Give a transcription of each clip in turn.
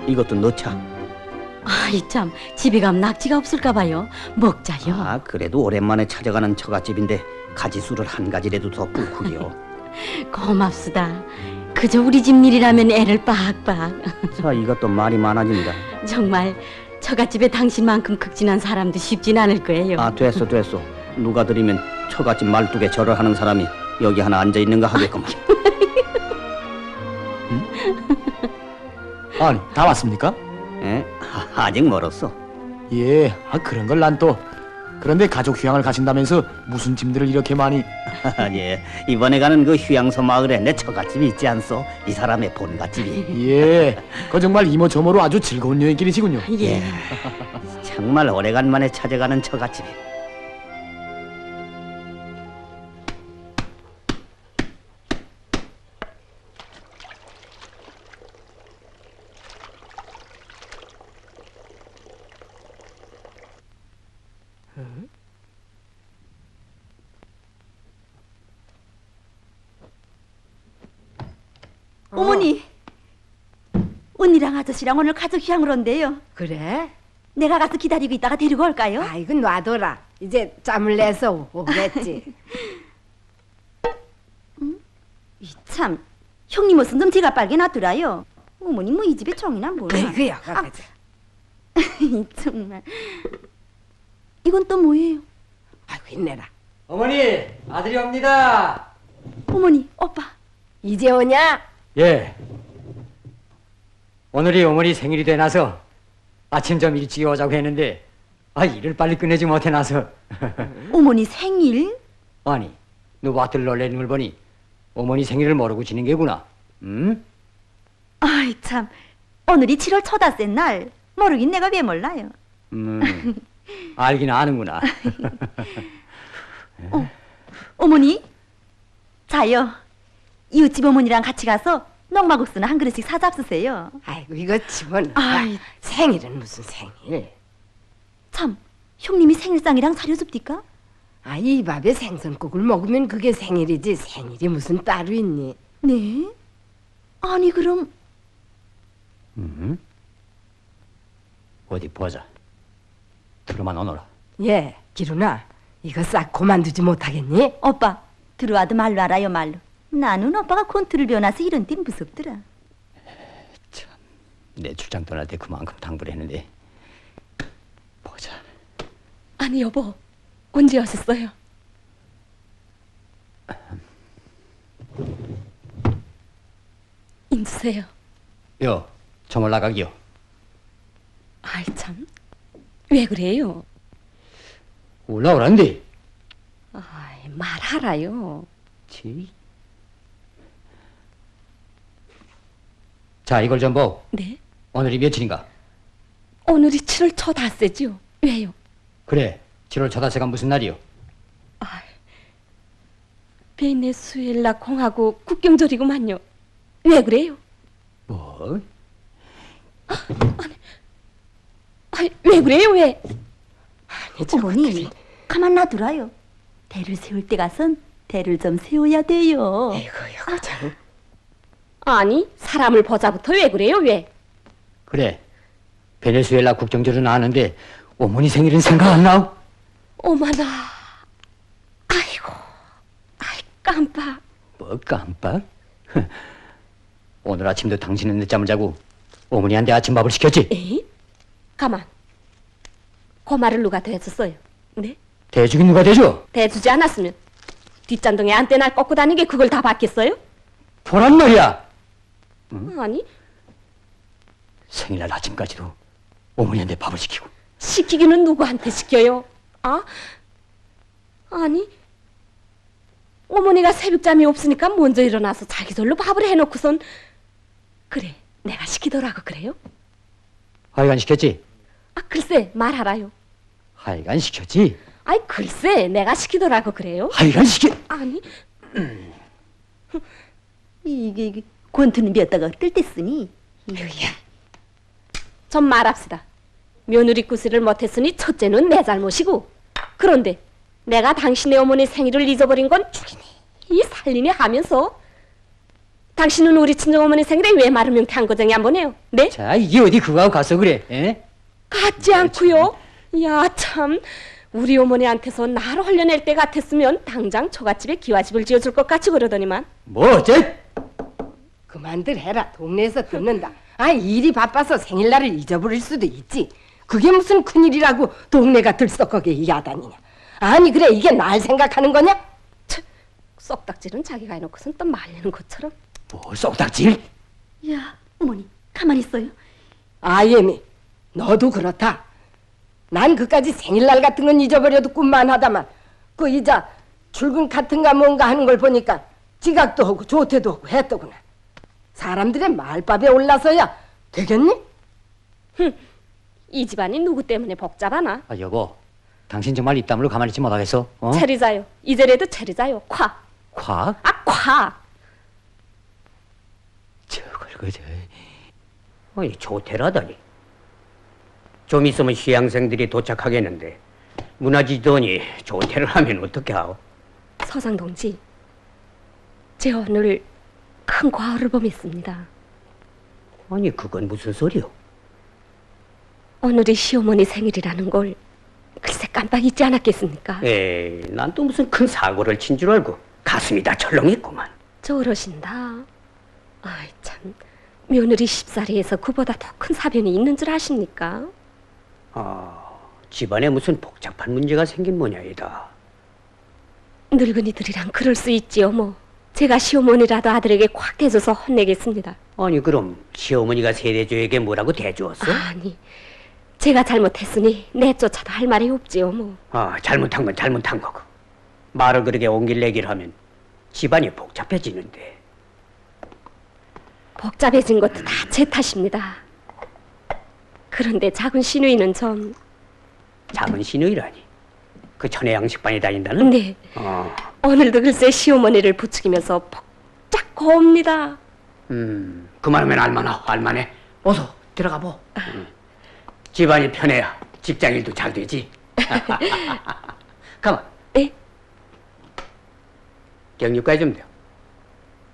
이것도 넣자. 아이 참, 집에 가면 낙지가 없을까 봐요. 먹자요. 아, 그래도 오랜만에 찾아가는 처갓집인데 가지수를 한 가지라도 더 꿀꿀이요. 고맙수다. 그저 우리 집 일이라면 애를 빡빡. 자, 이것도 말이 많아진다. 정말 처갓집에 당신만큼 극진한 사람도 쉽진 않을 거예요. 아, 됐어. 누가 들이면 처갓집 말뚝에 절을 하는 사람이 여기 하나 앉아있는가 하겠구만. 아니, 다 왔습니까? 에? 아직 멀었어. 예, 그런 걸 난 또. 그런데 가족 휴양을 가신다면서 무슨 짐들을 이렇게 많이... 예, 이번에 가는 그 휴양소 마을에 내 처갓집이 있지 않소? 이 사람의 본갓집이. 예, 그 정말 이모저모로 아주 즐거운 여행길이시군요. 예. 정말 오래간만에 찾아가는 처갓집이. 어머니, 언니랑 아저씨랑 오늘 가족 휴양을 온대요. 그래? 내가 가서 기다리고 있다가 데리고 올까요? 아이고 놔둬라. 이제 짬을 내서 오겠지. 참, 형님 옷은 좀 제가 빨게 놔두라요. 어머니 뭐 이 집에 정이나 뭐라. 아이고 여가지. 정말. 이건 또 뭐예요? 아이고 힘내라. 어머니, 아들이 옵니다. 어머니, 오빠. 이제 오냐? 예. 오늘이 어머니 생일이 되나서 아침 좀 일찍 오자고 했는데 일을 빨리 끝내지 못해 나서. 어머니 생일? 아니, 누구한테 놀래는 걸 보니 어머니 생일을 모르고 지낸 게구나. 응? 아이 참, 오늘이 7월 초닷새 날. 모르긴 내가 왜 몰라요. 알긴 아는구나. 어머니, 자요. 이웃집 어머니랑 같이 가서 농마국수나 한 그릇씩 사잡수세요. 아이고 이거 집어넣어. 아이. 생일은 무슨 생일? 참, 형님이 생일상이랑 차려줍디까? 이 밥에 생선국을 먹으면 그게 생일이지 생일이 무슨 따로 있니? 네? 아니 그럼 어디 보자. 들어만 오너라. 예, 기루나 이거 싹 고만두지 못하겠니? 오빠 들어와도 말로 알아요 말로. 나는 오빠가 콘트를 변해서 이런 땐 무섭더라. 내 출장 떠날 때 그만큼 당부를 했는데. 보자. 아니 여보, 언제 오셨어요? 인주세요. 여, 좀 올라가기요. 아이 참, 왜 그래요? 올라오란디. 아이 말하라요. 지. 자, 이걸 좀 보. 네? 오늘이 며칠인가? 오늘이 7월 초닷새죠. 왜요? 그래, 7월 초닷새가 무슨 날이요? 아이, 베네수엘라 공화국 국경절이구만요. 왜 그래요? 뭐? 아이, 왜 그래요 왜? 어머니, 가만 놔두라요. 대를 세울 때 가선 대를 좀 세워야 돼요. 아이고 이거 참. 아니, 사람을 보자부터 왜 그래요 왜? 그래, 베네수엘라 국경절은 아는데 어머니 생일은 생각 안 나오? 어머나, 아이고, 아이 깜빡. 뭐 깜빡? 오늘 아침도 당신은 늦잠을 자고 어머니한테 아침밥을 시켰지? 에이? 가만. 그 말을 누가 대줬어요? 네? 대주긴 누가 대줘? 대주지 않았으면 뒷잔동에 안테나 꺾고 다니게 그걸 다 받겠어요? 보란 말이야. 아니, 생일날 아침까지도 어머니한테 밥을 시키고. 시키기는 누구한테 시켜요? 아니, 어머니가 새벽잠이 없으니까 먼저 일어나서 자기들로 밥을 해놓고선 그래, 내가 시키더라고 그래요? 하여간 시켰지? 글쎄, 말하라요. 하여간 시켰지? 아이, 글쎄, 내가 시키더라고 그래요? 하여간 시켰... 아니, 이게 권투는 몇 다가 뜰 때 쓰니. 좀 말합시다. 며느리 구슬을 못했으니 첫째는 내 잘못이고, 그런데 내가 당신의 어머니 생일을 잊어버린 건 죽이니 이 살리니 하면서 당신은 우리 친정어머니 생일에 왜 마루명태 한 거쟁이 안 보내요? 네? 자, 이게 어디 그거하고 가서 그래? 에? 같지 않고요. 야, 참. 우리 어머니한테서 나를 헐려낼 때 같았으면 당장 처갓집에 기와집을 지어줄 것 같이 그러더니만. 뭐 어째? 그만들 해라. 동네에서 듣는다. 아, 일이 바빠서 생일날을 잊어버릴 수도 있지. 그게 무슨 큰일이라고 동네가 들썩하게 야단이냐. 아니 그래 이게 날 생각하는 거냐? 쏙딱지는 자기가 해놓고선 또 말리는 것처럼. 뭐 쏙닥질? 야, 어머니, 가만히 있어요. 아예미, 너도 그렇다. 난 그까지 생일날 같은 건 잊어버려도 꿈만 하다만 그 이자 출근 같은가 뭔가 하는 걸 보니까 지각도 하고 조퇴도 하고 했더구나. 사람들의 말밥에 올라서야 되겠니? 이 집안이 누구 때문에 복잡하나? 아, 여보, 당신 정말 입 다물고 가만히 있지 못하겠어? 어? 체리자요. 이제라도 체리자요. 콱. 콱? 아, 콱. 저걸 그저. 아니 조퇴라더니 좀 있으면 시향생들이 도착하겠는데 무너지더니 조퇴를 하면 어떻게 하오? 서장 동지, 제 오늘 큰 과오를 범했습니다. 아니 그건 무슨 소리요? 오늘이 시어머니 생일이라는 걸 글쎄 깜빡 잊지 않았겠습니까? 에이 난 또 무슨 큰 사고를 친 줄 알고 가슴이 다 철렁했구만. 저러신다. 아이 참, 며느리 십살이에서 그보다 더 큰 사변이 있는 줄 아십니까? 집안에 무슨 복잡한 문제가 생긴 모양이다. 늙은이들이랑 그럴 수 있지요 뭐. 제가 시어머니라도 아들에게 콱 대줘서 혼내겠습니다. 아니 그럼 시어머니가 세대조에게 뭐라고 대주었어? 아니, 제가 잘못했으니 내쫓아도 할 말이 없지요 뭐. 잘못한 건 잘못한 거고 말을 그렇게 옹길내기를 하면 집안이 복잡해지는데. 복잡해진 것도 다 제 탓입니다. 그런데 작은 시누이는 좀... 작은 시누이라니 그 천혜 양식반에 다닌다는? 네, 오늘도 글쎄 시어머니를 부추기면서 복잡 고옵니다. 그만하면 알만해. 어서 들어가 보. 집안이 편해야 직장일도 잘 되지. 가만. 네? 경유까지 좀 돼요.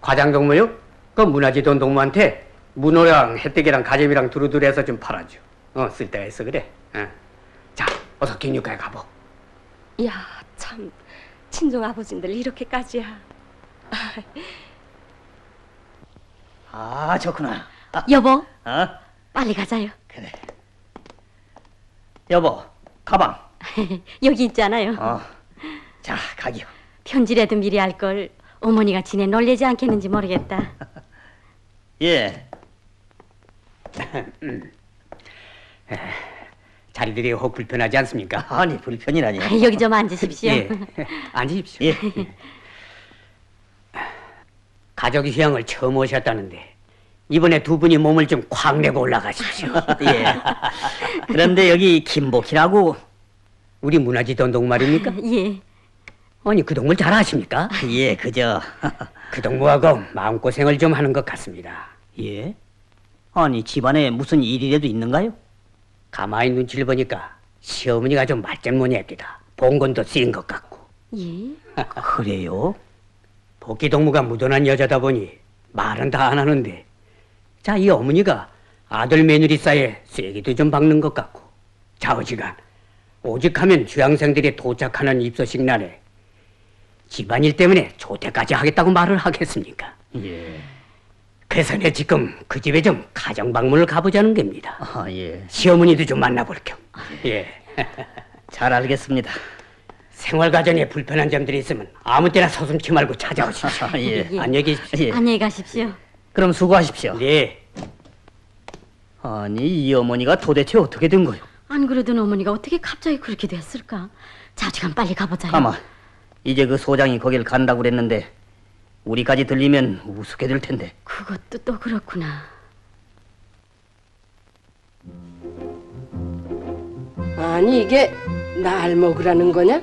과장 동무요? 그 문화지돈 동무한테 문어랑 혜택이랑 가재미랑 두루두루해서 좀 팔아줘. 쓸 때가 있어 그래. 자, 어서 경유까지 가보. 야, 참, 친정 아버진들 이렇게까지야. 좋구나. 여보, 어? 빨리 가자요. 그래. 여보, 가방. 여기 있잖아요. 자, 가기요. 편지라도 미리 할 걸 어머니가 지내 놀래지 않겠는지 모르겠다. 예. 자리들이 혹 불편하지 않습니까? 아니, 불편이라니. 여기 좀 앉으십시오. 예. 앉으십시오. 예. 가족 휴양을 처음 오셨다는데 이번에 두 분이 몸을 좀 콱 내고 올라가십시오. 예. 그런데 여기 김복희라고. 우리 문화지돈 동말입니까? 예. 아니 그 동물 잘 아십니까? 예, 그저. 그 동무하고 마음고생을 좀 하는 것 같습니다. 예? 아니, 집안에 무슨 일이라도 있는가요? 가만히 눈치를 보니까 시어머니가 좀 말장모니합니다. 봉건도 쓰인 것 같고. 예. 그래요? 복귀 동무가 무던한 여자다 보니 말은 다 안 하는데 자, 이 어머니가 아들 며느리 사이에 쐐기도 좀 박는 것 같고 좌우지간 오직하면 주양생들이 도착하는 입소식 날에 집안일 때문에 조퇴까지 하겠다고 말을 하겠습니까? 예. 그래서 내 지금 그 집에 좀 가정방문을 가보자는 겁니다. 예. 시어머니도 좀 만나볼 겸. 예. 잘 알겠습니다. 생활과정에 불편한 점들이 있으면 아무 때나 서슴지 말고 찾아오십시오. 예. 안녕히 계십시오. 예. 안녕히 가십시오. 그럼 수고하십시오. 네. 아니, 이 어머니가 도대체 어떻게 된 거요? 안 그러던 어머니가 어떻게 갑자기 그렇게 됐을까? 자, 지금 빨리 가보자요. 가만. 이제 그 소장이 거길 간다고 그랬는데 우리까지 들리면 우습게 될 텐데. 그것도 또 그렇구나. 아니 이게 날 먹으라는 거냐?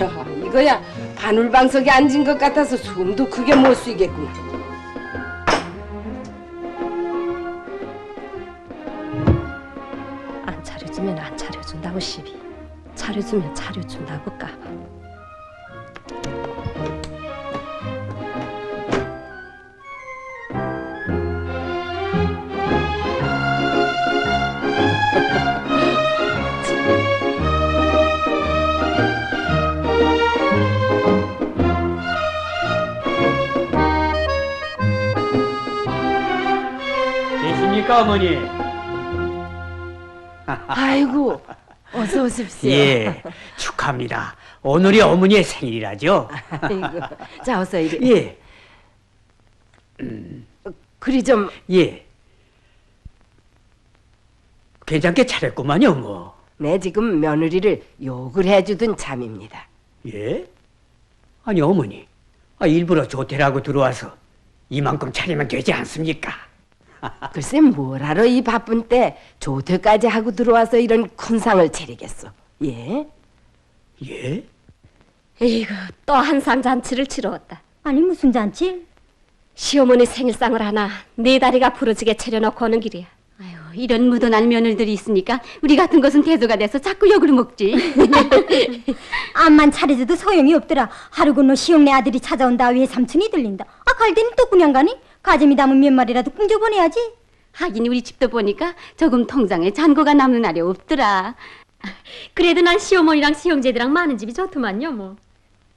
야, 이거야 바늘방석에 앉은 것 같아서 숨도 크게 못 쉬겠구나. 안 차려주면 안 차려준다고 시비. 차려주면 차려준다고 까봐. 계십니까, 어머니? 아이고, 어서 오십시오. 예, 축하합니다. 오늘이 어머니의 생일이라죠? 아이고, 자, 어서 이리. 예, 그리 좀 예. 괜찮게 차렸구만요, 뭐. 내 지금 며느리를 욕을 해주던 참입니다. 예? 아니, 어머니. 일부러 조퇴라고 들어와서 이만큼 차리면 되지 않습니까? 글쎄 뭘 하러 이 바쁜 때 조퇴까지 하고 들어와서 이런 큰 상을 차리겠어. 예? 예? 이거 또 한 상 잔치를 치러왔다. 아니 무슨 잔치? 시어머니 생일상을 하나 네 다리가 부러지게 차려놓고 오는 길이야. 아유 이런 무던한 며느리들이 있으니까 우리 같은 것은 대조가 돼서 자꾸 욕을 먹지. 암만 차려줘도 소용이 없더라. 하루 건너 시용네 아들이 찾아온다 외삼촌이 들린다. 갈 때는 또 그냥 가니? 가재미 담은 몇 마리라도 꿈겨보내야지. 하긴 우리 집도 보니까 조금 통장에 잔고가 남는 날이 없더라. 그래도 난 시어머니랑 시형제들랑 많은 집이 좋더만요 뭐.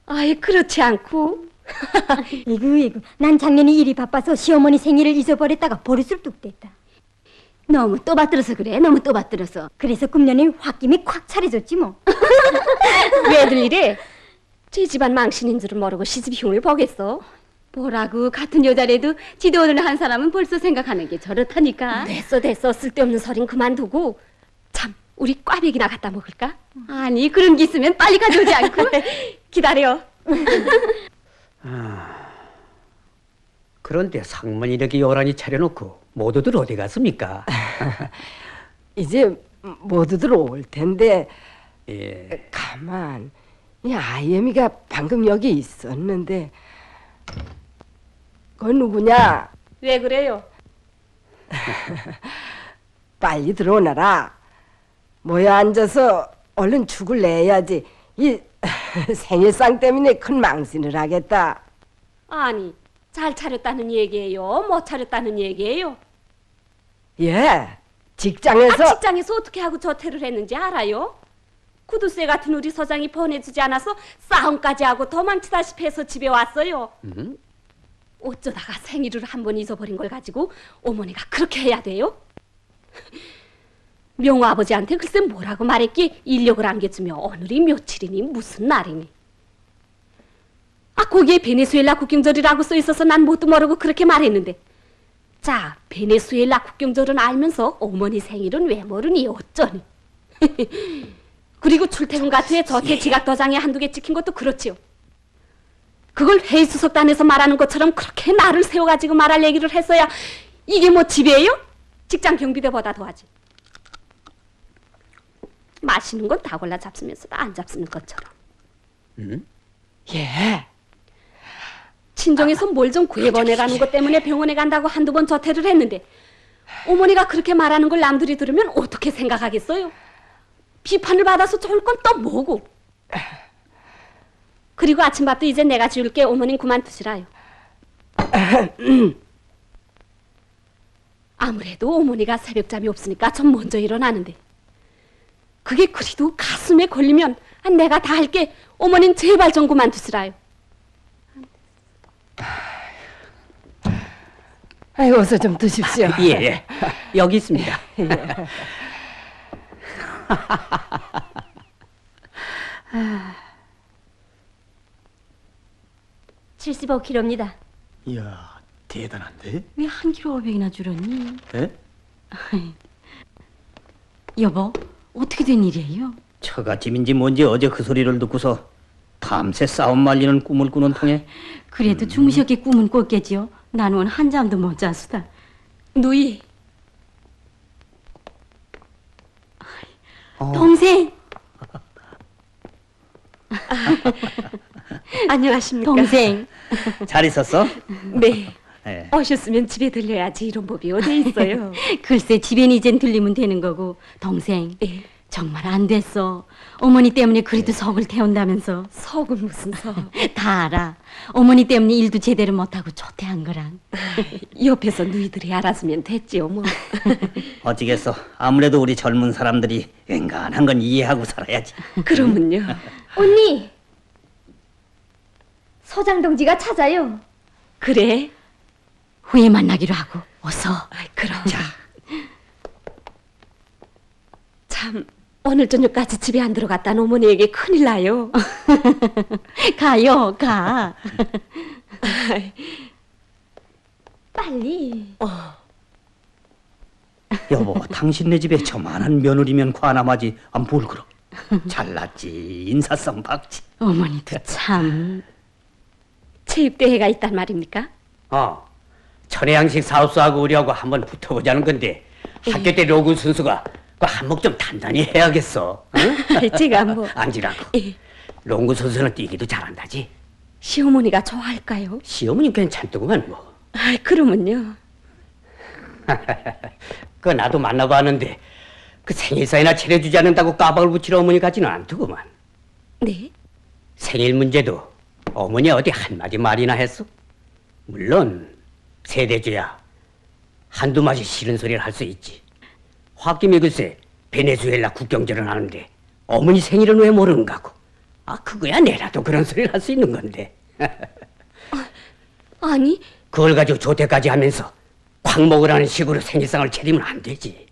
아이 그렇지 않고. 이구 난 작년에 일이 바빠서 시어머니 생일을 잊어버렸다가 버릇을 뚝 뗐다. 너무 또받들어서 그래. 너무 또받들어서. 그래서 금년에 홧김에 콱 차려줬지 뭐. 왜들 이래? 제 집안 망신인 줄은 모르고 시집 흉을 보겠어. 뭐라고 같은 여자래도 지도 오늘 한 사람은 벌써 생각하는 게 저렇다니까. 됐어 쓸데없는 소린 그만두고. 참 우리 꽈배기나 갖다 먹을까? 아니 그런 게 있으면 빨리 가져오지 않고. 기다려. 그런데 상만 이렇게 요란히 차려놓고 모두들 어디 갔습니까? 이제 모두들 올 텐데 예. 가만. 이 아이엠이가 방금 여기 있었는데 그건 누구냐? 왜 그래요? 빨리 들어오너라. 모여 앉아서 얼른 죽을 내야지. 이 생일상 때문에 큰 망신을 하겠다. 아니 잘 차렸다는 얘기예요? 못 차렸다는 얘기예요? 예, 직장에서 직장에서 어떻게 하고 조퇴를 했는지 알아요? 구두쇠 같은 우리 서장이 보내주지 않아서 싸움까지 하고 도망치다시피 해서 집에 왔어요. 어쩌다가 생일을 한 번 잊어버린 걸 가지고 어머니가 그렇게 해야 돼요? 명호 아버지한테 글쎄 뭐라고 말했기 인력을 안겨주며 오늘이 며칠이니 무슨 날이니. 거기에 베네수엘라 국경절이라고 써있어서 난 뭣도 모르고 그렇게 말했는데, 자 베네수엘라 국경절은 알면서 어머니 생일은 왜 모르니 어쩌니. 그리고 출퇴근 가투에 저태 지각 도장에 한두 개 찍힌 것도 그렇지요. 그걸 회의수석단에서 말하는 것처럼 그렇게 나를 세워가지고 말할 얘기를 했어야 이게 뭐 집이에요? 직장 경비대보다 더하지. 마시는 건 다 골라 잡수면서도 안 잡수는 것처럼. 예. 친정에서 뭘 좀 구해보내라는 것 때문에 병원에 간다고 한두 번 조퇴를 했는데 어머니가 그렇게 말하는 걸 남들이 들으면 어떻게 생각하겠어요? 비판을 받아서 좋을 건 또 뭐고. 그리고 아침밥도 이제 내가 지울게. 어머님 그만두시라요. 아무래도 어머니가 새벽잠이 없으니까 좀 먼저 일어나는데 그게 그리도 가슴에 걸리면 내가 다 할게. 어머님 제발 좀 그만두시라요. 아이고 어서 좀 드십시오. 예, 여기 있습니다. 75kg입니다. 이야, 대단한데? 왜 1kg 500이나 줄었니? 에? 여보, 어떻게 된 일이에요? 처갓집인지 뭔지 어제 그 소리를 듣고서 밤새 싸움 말리는 꿈을 꾸는 통에 그래도 주무셨게 꿈은 꿨겠지요. 나는 한잠도 못 잤수다. 누이. 동생. 안녕하십니까. 동생. 잘 있었어? 네. 예. 오셨으면 집에 들려야지 이런 법이 어디 있어요. 글쎄 집엔 이젠 들리면 되는 거고. 동생. 예. 정말 안 됐어. 어머니 때문에 그래도 석을 태운다면서. 석은 무슨 석? 다 알아. 어머니 때문에 일도 제대로 못하고 조퇴한 거란. 옆에서 누이들이 알았으면 됐지요 뭐. 어찌겠어. 아무래도 우리 젊은 사람들이 웬간한 건 이해하고 살아야지. 그러면요. 언니! 서장 동지가 찾아요. 그래? 후에 만나기로 하고 어서. 아이, 그럼. 참 오늘 저녁까지 집에 안 들어갔다는 어머니에게 큰일 나요. 가요, 가. 빨리. 여보, 당신네 집에 저만한 며느리면 관함하지 뭘 그러. 잘났지. 인사성 박지. 어머니도 참. 체육대회가 있단 말입니까? 천혜양식 사업소하고 우리하고 한번 붙어보자는 건데 학교 때 로그 선수가 그 한몫 좀 단단히 해야겠어. 응? 제가 뭐 앉으라고. 예. 롱구 선수는 뛰기도 잘한다지. 시어머니가 좋아할까요? 시어머니 괜찮더구만 뭐. 아이, 그러면요. 그 나도 만나봤는데 그 생일사이나 차려주지 않는다고 까박을 붙이는 어머니 같지는 않더구만. 네? 생일 문제도 어머니 어디 한마디 말이나 했어? 물론 세대주야 한두 마디 싫은 소리를 할 수 있지. 홧김에 글쎄 베네수엘라 국경절을 하는데 어머니 생일은 왜 모르는가고. 그거야 내라도 그런 소리를 할 수 있는 건데. 아니, 그걸 가지고 조퇴까지 하면서 콱 먹으라는 식으로 생일상을 차리면 안 되지.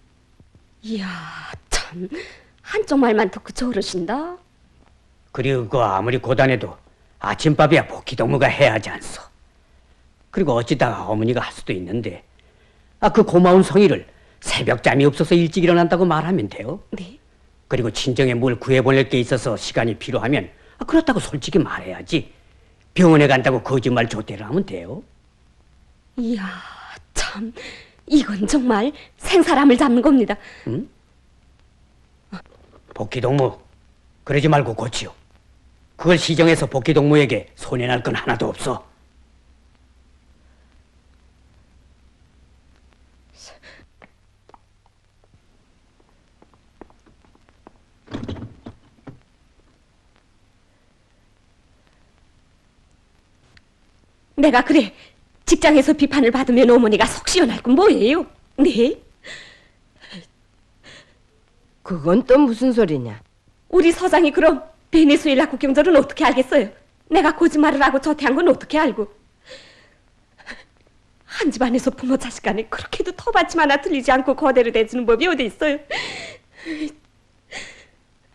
이야, 참 한쪽 말만 듣고 저러신다. 그리고 그 아무리 고단해도 아침밥이야 복귀동무가 해야 하지 않소. 그리고 어찌다가 어머니가 할 수도 있는데 그 고마운 성의를 새벽잠이 없어서 일찍 일어난다고 말하면 돼요. 네? 그리고 친정에 뭘 구해보낼 게 있어서 시간이 필요하면 그렇다고 솔직히 말해야지. 병원에 간다고 거짓말 조퇴를 하면 돼요. 이야, 참 이건 정말 생사람을 잡는 겁니다. 응? 복귀동무 그러지 말고 고치요. 그걸 시정해서 복귀동무에게 손해날 건 하나도 없어. 내가 그래 직장에서 비판을 받으면 어머니가 속 시원할 건 뭐예요? 네? 그건 또 무슨 소리냐? 우리 서장이 그럼 베네수엘라 국경절은 어떻게 알겠어요? 내가 거짓말을 하고 조퇴한 건 어떻게 알고? 한 집안에서 부모 자식 간에 그렇게도 터받침 하나 틀리지 않고 거대로 대주는 법이 어디 있어요?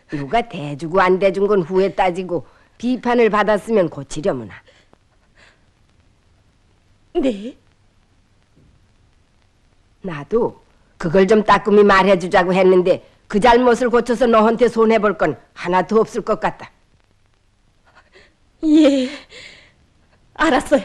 누가 대주고 안 대준 건 후에 따지고 비판을 받았으면 고치려무나. 네? 나도 그걸 좀 따끔히 말해주자고 했는데 그 잘못을 고쳐서 너한테 손해볼 건 하나도 없을 것 같다. 예, 알았어요.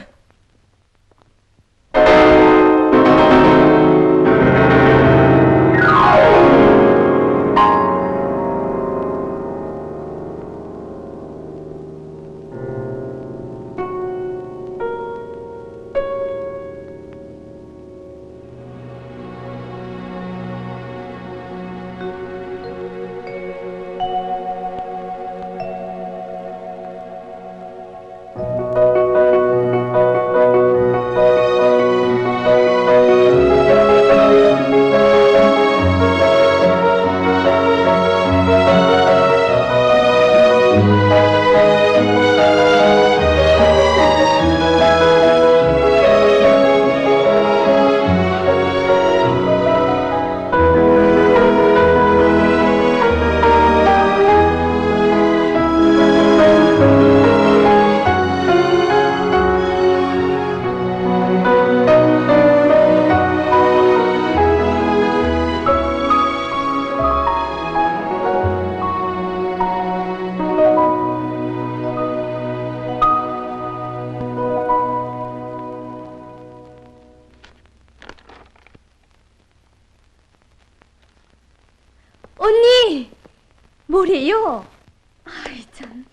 언니! 뭐래요? 아이 참.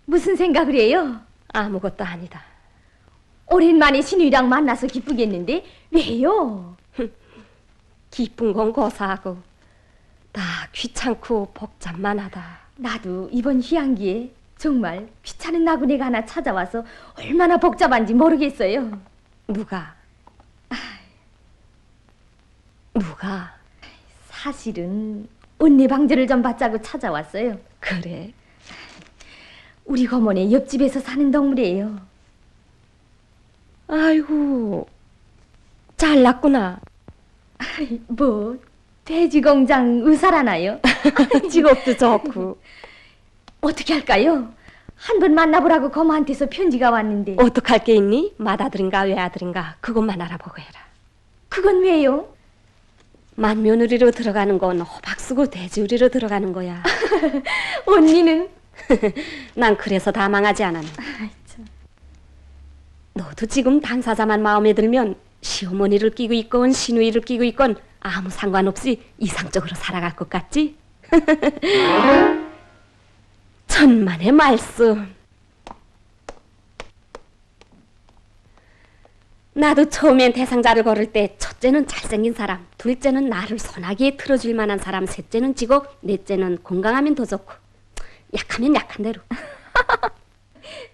무슨 생각을 해요? 아무것도 아니다. 오랜만에 신우이랑 만나서 기쁘겠는데 왜요? 기쁜 건 고사하고 다 귀찮고 복잡만 하다. 나도 이번 휴양기에 정말 귀찮은 나그네가 하나 찾아와서 얼마나 복잡한지 모르겠어요. 누가? 누가? 사실은 언니 방제를 좀 받자고 찾아왔어요. 그래? 우리 거모네 옆집에서 사는 동물이에요. 아이고, 잘났구나. 뭐 돼지 공장 의사라나요? 직업도 좋고. 어떻게 할까요? 한 번 만나보라고 거모한테서 편지가 왔는데. 어떡할 게 있니? 맏아들인가 외아들인가 그것만 알아보고 해라. 그건 왜요? 맏며느리로 들어가는 건 호박 쓰고 돼지우리로 들어가는 거야. 언니는? 난 그래서 다 망하지 않았네. 너도 지금 당사자만 마음에 들면 시어머니를 끼고 있건 시누이를 끼고 있건 아무 상관없이 이상적으로 살아갈 것 같지? 천만의 말씀. 나도 처음엔 대상자를 걸을 때 첫째는 잘생긴 사람, 둘째는 나를 소나기에 틀어줄 만한 사람, 셋째는 직업, 넷째는 건강하면 더 좋고 약하면 약한 대로.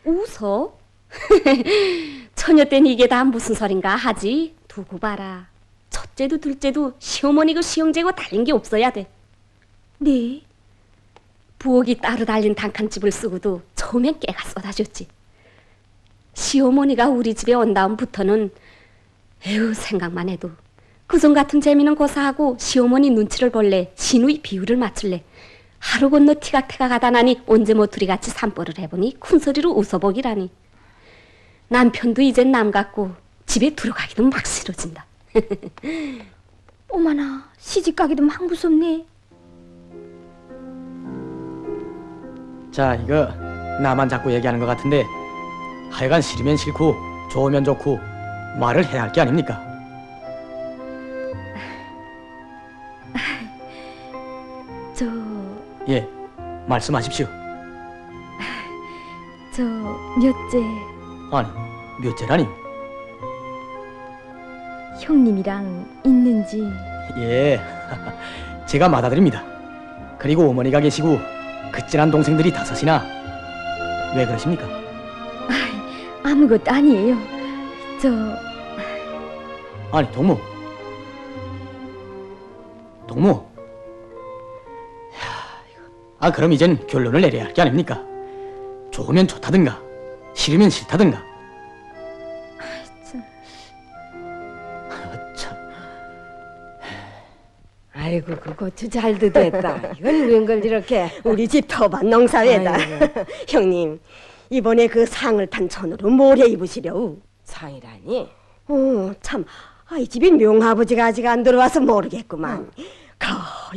웃어? 처녀 땐 이게 다 무슨 소린가 하지. 두고 봐라. 첫째도 둘째도 시어머니고 시형제고 달린 게 없어야 돼. 네. 부엌이 따로 달린 단칸집을 쓰고도 처음엔 깨가 쏟아졌지. 시어머니가 우리 집에 온 다음부터는 에휴 생각만 해도 그전 같은 재미는 고사하고 시어머니 눈치를 볼래, 시누이 비율을 맞출래. 하루 건너 티각태각 하다 나니 언제 뭐 둘이 같이 산보를 해보니 큰소리로 웃어보기라니. 남편도 이젠 남 같고 집에 들어가기도 막 싫어진다. 어머나 시집가기도 막 무섭네. 자, 이거 나만 자꾸 얘기하는 것 같은데 하여간 싫으면 싫고 좋으면 좋고 말을 해야 할 게 아닙니까? 저 예, 말씀하십시오. 몇째 아니, 몇째라니? 형님이랑 있는지. 예, 제가 맏아들입니다. 그리고 어머니가 계시고 그 찐한 동생들이 5이나. 왜 그러십니까? 아무것도 아니에요. 아니, 동무. 그럼 이젠 결론을 내려야 할 게 아닙니까? 좋으면 좋다든가 싫으면 싫다든가. 참. 아이고 그 고추 잘도 됐다. 이건 웬걸 이렇게. 우리 집 터반 농사회다. 형님, 이번에 그 상을 탄 천으로 뭘 해 입으시려우? 상이라니? 참, 이 집이 명아버지가 아직 안 들어와서 모르겠구만.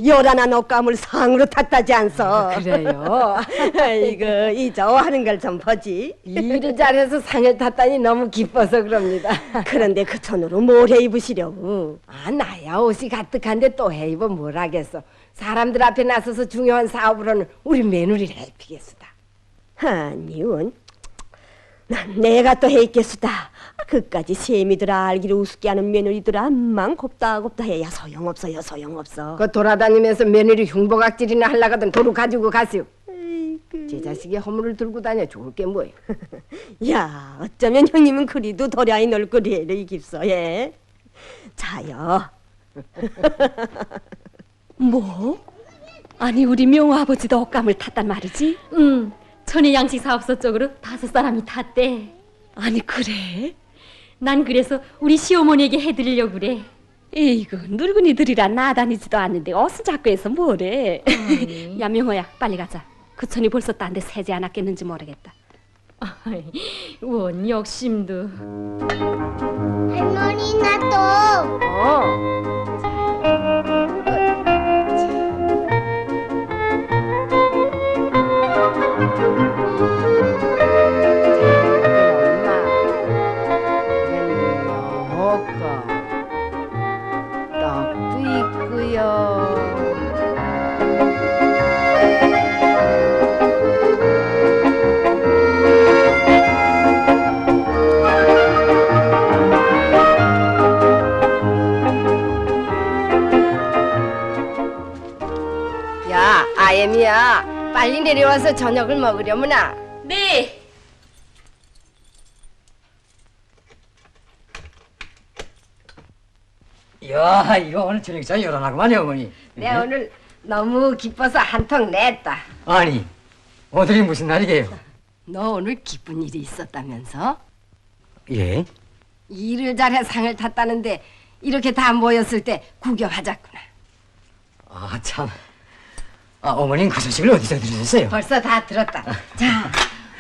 요란한 옷감을 상으로 탔다지 않소? 그래요? 아이고, 이저 하는 걸 좀 보지. 일을 잘해서 상을 탔다니 너무 기뻐서 그럽니다. 그런데 그 천으로 뭘 해 입으시려우? 나야 옷이 가뜩한데 또 해 입어 뭘 하겠어. 사람들 앞에 나서서 중요한 사업으로는 우리 며느리를 해피겠수다. 아니원, 난 내가 또 해 있겠수다. 그까지 세미들 알기를 우습게 하는 며느리들아 암만 곱다 해야 소용없어요, 소용없어. 그 돌아다니면서 며느리 흉보각질이나 하려거든 도로 가지고 가시오. 제 자식이 허물을 들고 다녀 좋을 게 뭐예요. 야, 어쩌면 형님은 그리도 도량이 널거리를 이깁소, 예? 자요. 뭐? 아니 우리 명아버지도 옷감을 탔단 말이지? 전에 양식사업소 쪽으로 5사람이 탔대. 아니 그래? 난 그래서 우리 시어머니에게 해드리려고 그래. 이거 늙은이들이라 나다니지도 않는데 옷을 자꾸 해서 뭐래. 야 명호야 빨리 가자. 그 천이 벌써 딴 데 새지 않았겠는지 모르겠다. 원 욕심도. 할머니 나 또. 떡도 있고요. 야, 아엠이야. 빨리 내려와서 저녁을 먹으려무나. 네. 야, 이거 오늘 저녁상 열어나구만요, 어머니. 내 오늘 너무 기뻐서 한턱 냈다. 아니, 오늘이 무슨 날이게요? 너 오늘 기쁜 일이 있었다면서? 예? 일을 잘해 상을 탔다는데 이렇게 다 모였을 때 구경하자꾸나. 아, 참. 아, 어머님 그 소식을 어디서 들으셨어요? 벌써 다 들었다. 자,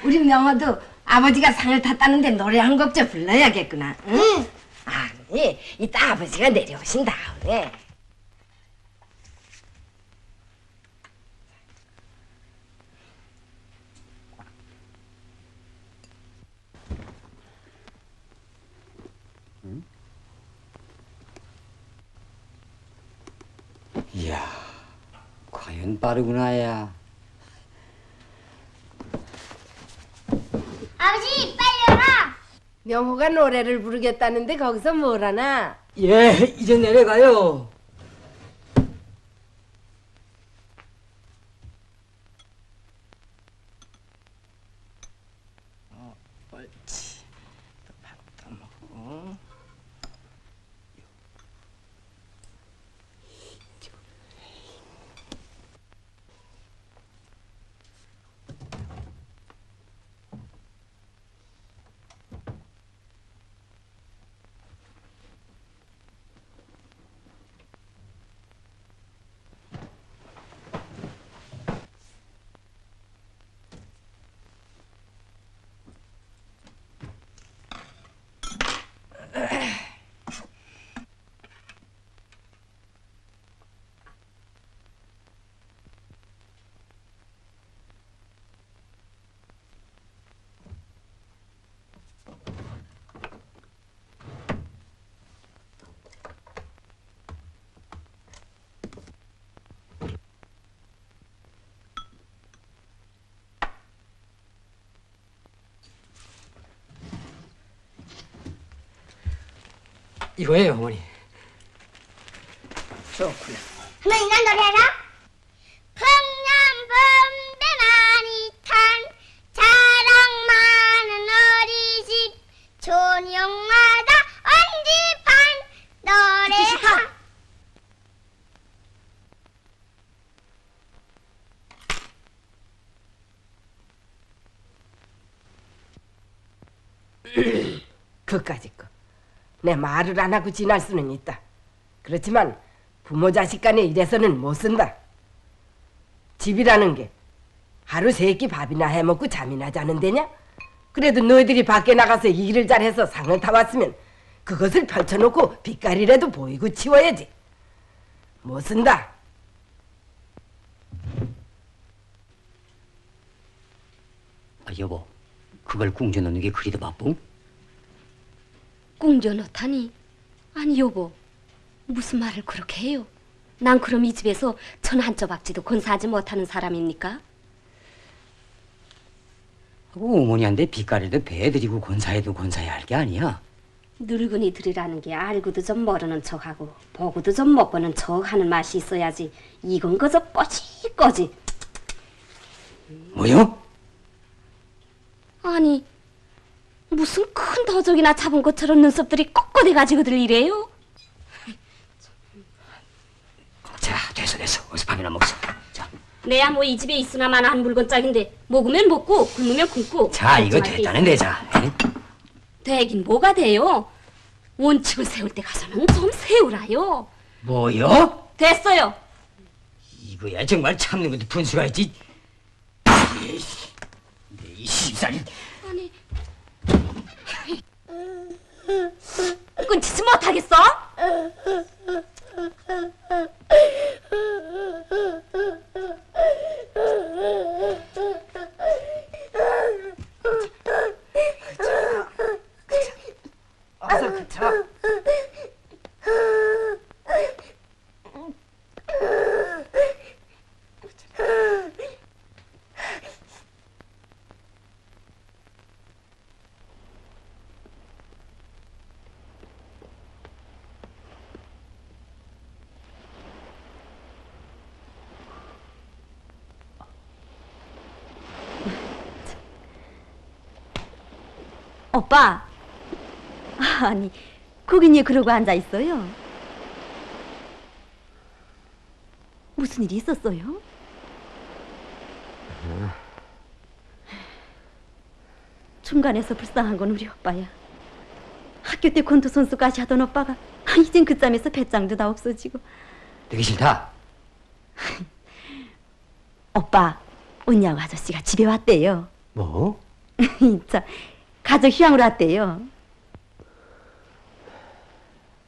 우리 명호도 아버지가 상을 탔다는데 노래 한 곡 좀 불러야겠구나. 응? 아니, 이따 아버지가 내려오신 다음에. 이야, 과연 빠르구나, 야. 아버지, 빨리 와라. 명호가 노래를 부르겠다는데 거기서 뭘 하나? 예, 이제 내려가요. 옳지. 또 밥도 먹고. 이거예요, 어머니. 좋구나. 할머니, 난 노래해라. 풍년범대 많이 탄 자랑 많은 어리 집 저녁마다 언지판 노래하. 그까짓 거. 내 말을 안 하고 지날 수는 있다. 그렇지만 부모 자식 간에 이래서는 못 쓴다. 집이라는 게 하루 세 끼 밥이나 해먹고 잠이나 자는 데냐? 그래도 너희들이 밖에 나가서 일을 잘해서 상을 타왔으면 그것을 펼쳐놓고 빛깔이라도 보이고 치워야지. 못 쓴다. 아, 여보, 그걸 궁져 넣는 게 그리도 바쁘? 꿍져 넣다니. 아니 여보, 무슨 말을 그렇게 해요? 난 그럼 이 집에서 천 한 조각지도 건사하지 못하는 사람입니까? 하고 어머니한테 빚가리도 배드리고 권사해도 권사해야 할 게 아니야. 늙은이들이라는 게 알고도 좀 모르는 척하고 보고도 좀 못 보는 척하는 맛이 있어야지. 이건 그저 꼬지꼬지. 뭐요? 아니 무슨 큰 도적이나 잡은 것처럼 눈썹들이 꺾어대가지고들 이래요? 자, 됐어. 어서 밥이나 먹자. 자, 내야 뭐 이 집에 있으나 마나 한 물건짝인데 먹으면 먹고 굶으면 굶고. 자, 이거 걱정할 게 됐다는데, 자. 에? 되긴 뭐가 돼요? 원칙을 세울 때 가서는 좀 세우라요. 뭐요? 됐어요. 이거야 정말 참는 것도 분수가 있지. 이 시집살이. 아니 끊지지 못하겠어? 어서 그쳐. 오빠. 아니, 거긴 왜 그러고 앉아 있어요? 무슨 일이 있었어요? 중간에서 불쌍한 건 우리 오빠야. 학교 때 권투 선수까지 하던 오빠가 이젠 그 짬에서 배짱도 다 없어지고. 되게 싫다. 오빠, 은양 아저씨가 집에 왔대요. 뭐? 자, 가족 휴양으로 왔대요.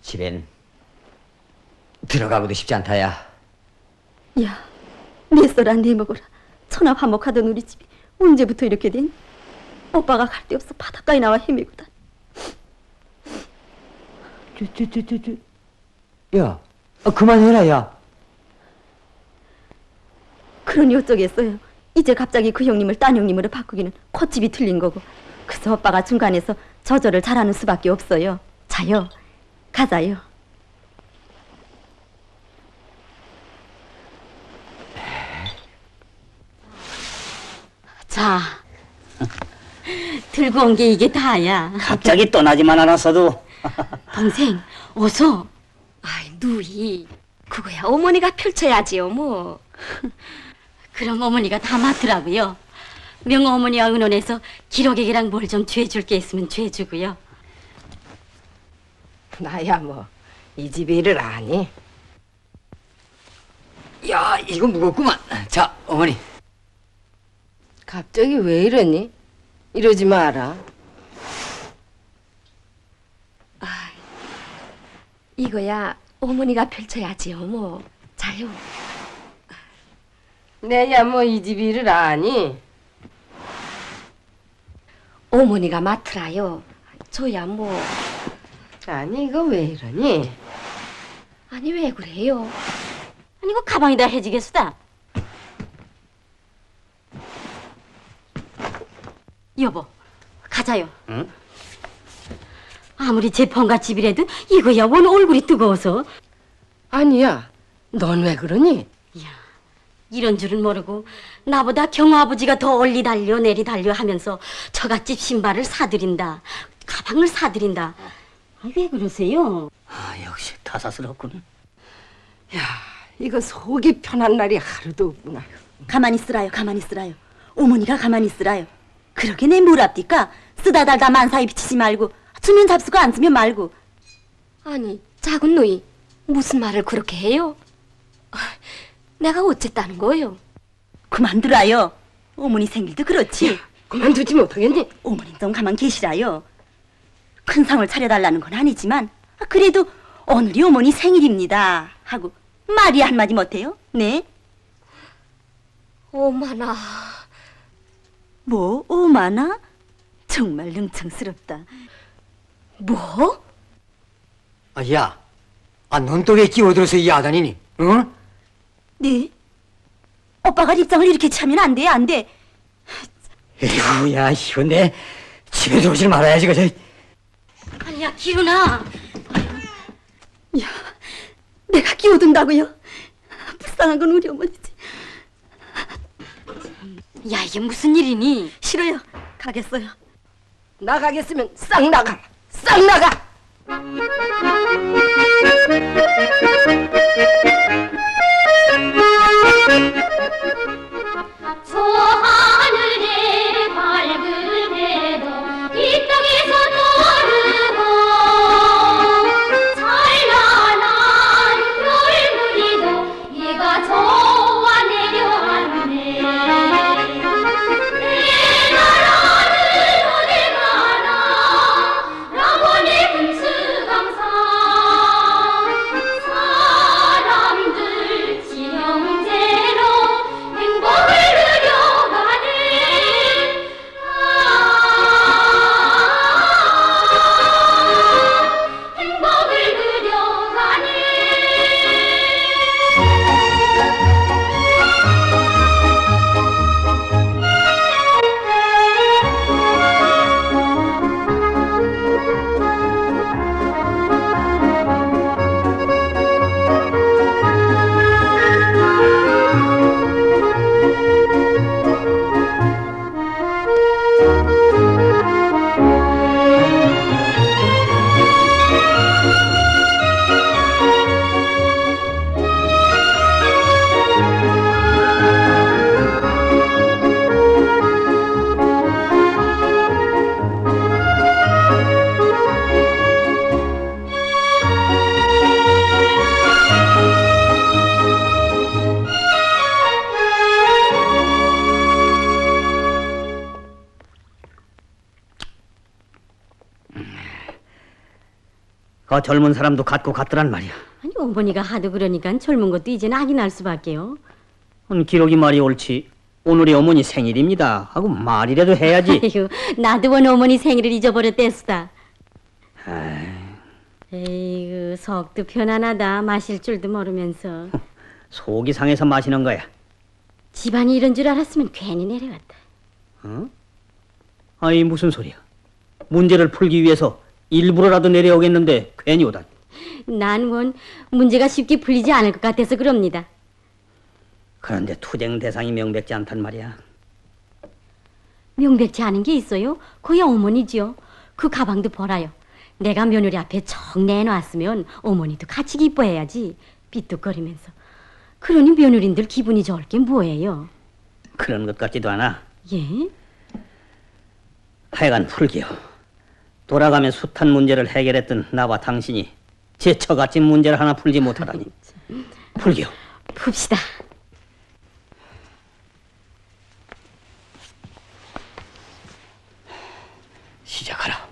집엔 들어가고도 싶지 않다야. 야, 내 써라 내 먹어라. 천하 화목하던 우리 집이 언제부터 이렇게 된? 오빠가 갈 데 없어 바닷가에 나와 헤매고 다. 야, 그만해라, 야. 그러니 어쩌겠어요. 이제 갑자기 그 형님을 딴 형님으로 바꾸기는 콧집이 틀린 거고. 그래서 오빠가 중간에서 저절을 잘하는 수밖에 없어요. 자요, 가자요. 자, 들고 온 게 이게 다야. 갑자기 떠나지만 않았어도 동생, 어서. 아이, 누이. 그거야 어머니가 펼쳐야지요, 뭐. 그럼 어머니가 다 맡으라고요. 명 어머니와 의논해서 기록액이랑 뭘 좀 죄줄 게 있으면 죄주고요. 나야 뭐 이 집 일을 아니. 야, 이거 무겁구만. 자, 어머니. 갑자기 왜 이러니? 이러지 마라. 이거야 어머니가 펼쳐야지요, 뭐. 자요. 내야 뭐 이 집 일을 아니. 어머니가 맡으라요. 저야 뭐. 아니 이거 왜 이러니? 아니 왜 그래요? 아니 이거 가방에다 해지겠수다. 여보, 가자요. 응? 아무리 제 펑가 집이라도 이거야 원 얼굴이 뜨거워서. 아니야. 넌 왜 그러니? 이런 줄은 모르고 나보다 경호 아버지가 더 얼리 달려 내리 달려 하면서 처갓집 신발을 사드린다, 가방을 사드린다. 왜 그러세요? 역시 타사스럽군. 야, 이거 속이 편한 날이 하루도 없구나. 가만히 있으라요, 가만히 있으라요. 어머니가 가만히 있으라요. 그러게 내 뭘 앞디까? 쓰다 달다 만사에 비치지 말고 주면 잡수고 안 주면 말고. 아니 작은 누이 무슨 말을 그렇게 해요? 내가 어쨌다는 거예요? 그만두라요. 어머니 생일도 그렇지. 그만두지 못하겠니? 어머님 좀 가만 계시라요. 큰 상을 차려달라는 건 아니지만 그래도 오늘이 어머니 생일입니다 하고 말이 한마디 못해요? 네? 어머나. 뭐 오마나? 정말 능청스럽다. 뭐? 야, 넌 또 왜 끼어들어서 이 야단이니? 응? 네? 오빠가 입장을 이렇게 차면 안 돼, 안 돼. 에이구, 야, 이거 내 집에 들어오질 말아야지, 그저. 아니야 기훈아. 야, 내가 끼어든다고요? 불쌍한 건 우리 어머니지. 야 이게 무슨 일이니? 싫어요. 가겠어요. 나가겠으면 싹 나가. 싹 나가. 저 하늘에 밝은 해도 이 땅에서 떠르고 찬란한 별무리도 얘가 저와 내려왔네. 내 나라는 어디 가나 라모니 금수강산 사람들 지형 젊은 사람도 갖고 갔더란 말이야. 아니 어머니가 하도 그러니까 젊은 것도 이제는 악이 날 수밖에요. 기록이 말이 옳지. 오늘이 어머니 생일입니다 하고 말이라도 해야지. 아이고, 나도 원 어머니 생일을 잊어버렸댔수다. 에이구, 속도 편안하다. 마실 줄도 모르면서. 속이 상해서 마시는 거야. 집안이 이런 줄 알았으면 괜히 내려갔다. 아이 무슨 소리야. 문제를 풀기 위해서 일부러라도 내려오겠는데 괜히 오다니. 난 원 문제가 쉽게 풀리지 않을 것 같아서 그럽니다. 그런데 투쟁 대상이 명백지 않단 말이야. 명백치 않은 게 있어요? 거의 어머니지요. 그 가방도 벌어요. 내가 며느리 앞에 정 내놨으면 어머니도 같이 기뻐해야지. 삐뚤거리면서. 그러니 며느린들 기분이 좋을 게 뭐예요? 그런 것 같지도 않아. 예? 하여간 풀기요. 돌아가며 숱한 문제를 해결했던 나와 당신이 제 처갓집 문제를 하나 풀지 못하다니. 풀기요. 풉시다. 시작하라.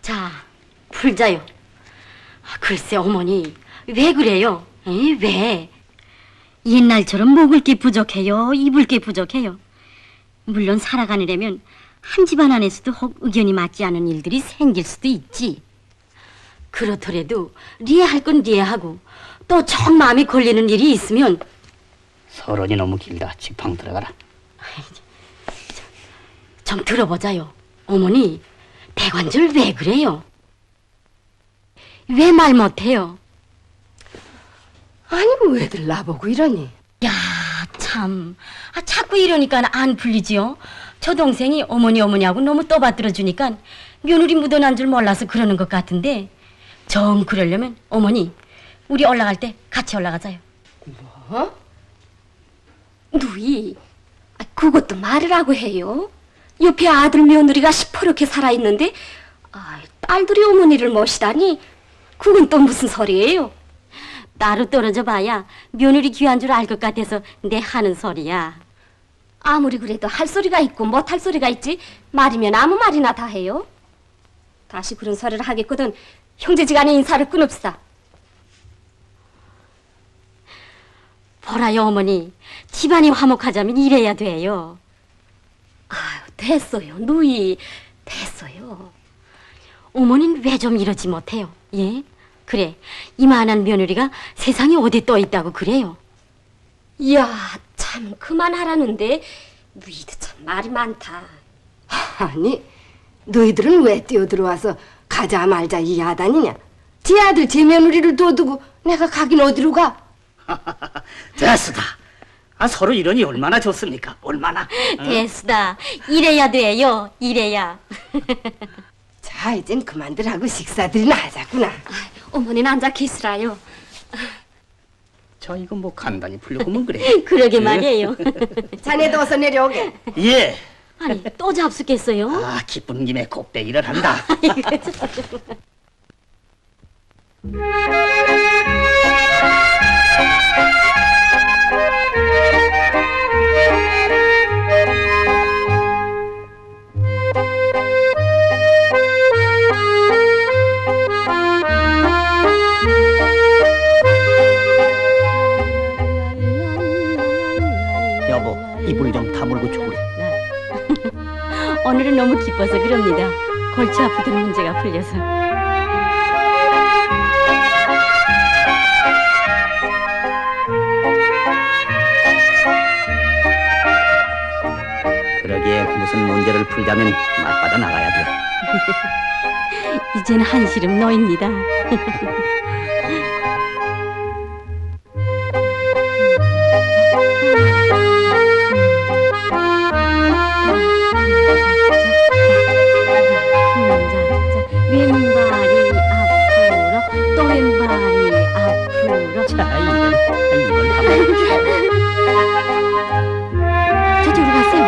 자, 풀자요. 글쎄 어머니, 왜 그래요? 에? 왜? 옛날처럼 먹을 게 부족해요? 입을 게 부족해요? 물론 살아가느라면 한 집안 안에서도 혹 의견이 맞지 않은 일들이 생길 수도 있지. 그렇더라도 리해할 건 리해하고 또 정 마음에 걸리는 일이 있으면 서론이 너무 길다. 직방 들어가라. 좀 들어보자요. 어머니, 대관절 왜 그래요? 왜 말 못해요? 아니 왜들 나보고 이러니? 야, 참. 자꾸 이러니까 안 풀리지요. 저 동생이 어머니하고 너무 떠받들어 주니까 며느리 묻어난 줄 몰라서 그러는 것 같은데 정 그러려면 어머니, 우리 올라갈 때 같이 올라가자요. 뭐? 누이, 그것도 말을 하고 해요. 옆에 아들 며느리가 시퍼렇게 살아있는데 딸들이 어머니를 모시다니 그건 또 무슨 소리예요? 따로 떨어져 봐야 며느리 귀한 줄 알 것 같아서 내 하는 소리야. 아무리 그래도 할 소리가 있고 못할 소리가 있지 말이면 아무 말이나 다 해요. 다시 그런 소리를 하겠거든 형제지간의 인사를 끊읍시다. 보라요 어머니, 집안이 화목하자면 이래야 돼요. 아유, 됐어요 누이, 됐어요. 어머니는 왜 좀 이러지 못해요? 예? 그래, 이만한 며느리가 세상에 어디 또 있다고 그래요? 이야, 참 그만하라는데 누이도 참 말이 많다. 아니 너희들은 왜 뛰어들어와서 가자 말자 이 야단이냐? 제 아들 제 며느리를 둬두고 내가 가긴 어디로 가? 됐다. 서로 이러니 얼마나 좋습니까? 얼마나. 됐다. 이래야 돼요. 이래야. 자 이젠 그만들 하고 식사들이나 하자꾸나. 어머니는 앉아 계시라요. 저 이거 뭐 간단히 풀려고 하면 그래. 그러게 말이에요. 자네도 어서 내려오게. 예. 아니, 또 잡수겠어요? 기쁜 김에 곱빼기를 한다. 여보, 이불 좀 다물고 주구래. 오늘은 너무 기뻐서 그럽니다. 골치 아프던 문제가 풀려서. 그러기에 무슨 문제를 풀자면 맞받아 나가야 돼. 이젠 한시름 너입니다. 왼발이 앞으로, 또 왼발이 앞으로. 자, 이걸 다물고 주. 저쪽으로 가세요.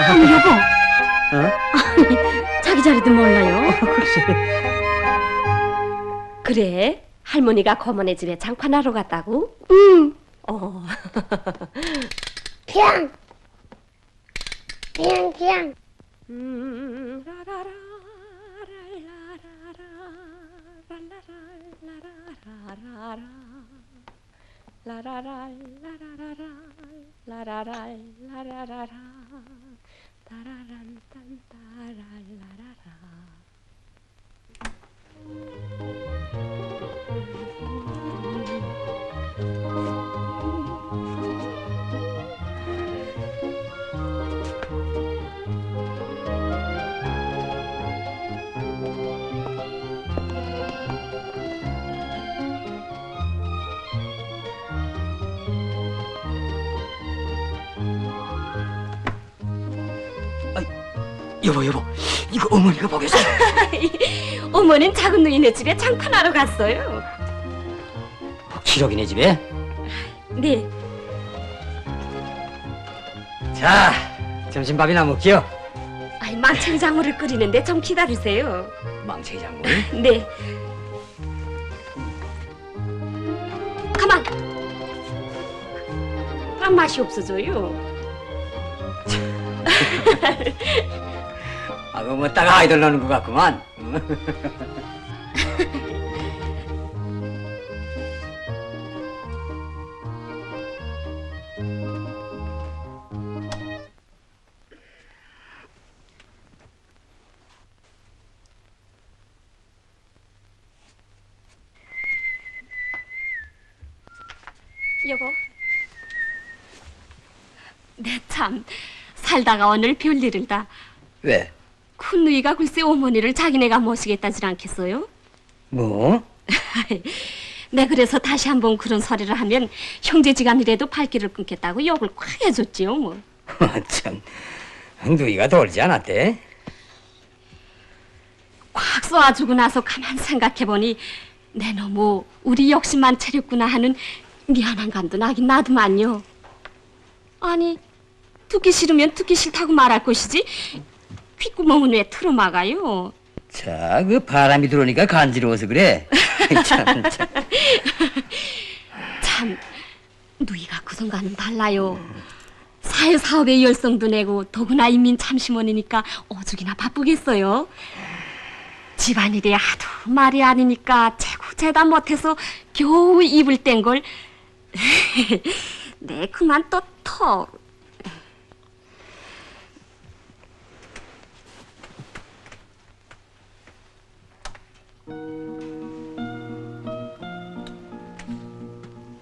아니, 여보. 아니, 자기 자리도 몰라요. 글쎄. 그래, 할머니가 거머네 집에 장판하러 갔다고? 응. 어. 피앙 피앙 피앙 여보, 이거 어머니가 보겠어. 어머니는 작은 누이네 집에 장판하러 갔어요. 기록이네 집에. 네. 자, 점심밥이나 먹지요. 아이, 망치기 작물을 끓이는데 좀 기다리세요. 망치기 작물. 네. 가만. 아, 맛이 없어져요. 아, 뭐 따가 아이들 노는 것 같구만. 여보. 내 참 살다가 오늘 별일을 다. 왜? 큰 누이가 글쎄 어머니를 자기네가 모시겠다질 않겠어요? 뭐? 네, 그래서 다시 한번 그런 소리를 하면 형제지간이라도 발길을 끊겠다고 욕을 콱 해줬지요 뭐. 참, 누이가 돌지 않았대? 콱 쏘아주고 나서 가만 생각해보니 내 너무 우리 욕심만 차렸구나 하는 미안한 감도 나긴 나도만요. 아니, 듣기 싫으면 듣기 싫다고 말할 것이지 귓구멍은 왜 틀어막아요? 자, 그 바람이 들어오니까 간지러워서 그래. 참. 참, 누이가 그 성과는 달라요. 사회사업에 열성도 내고 더구나 인민 참심원이니까 오죽이나 바쁘겠어요. 집안일이 하도 말이 아니니까 재다 못해서 겨우 입을 뗀 걸. 네, 그만 또 터.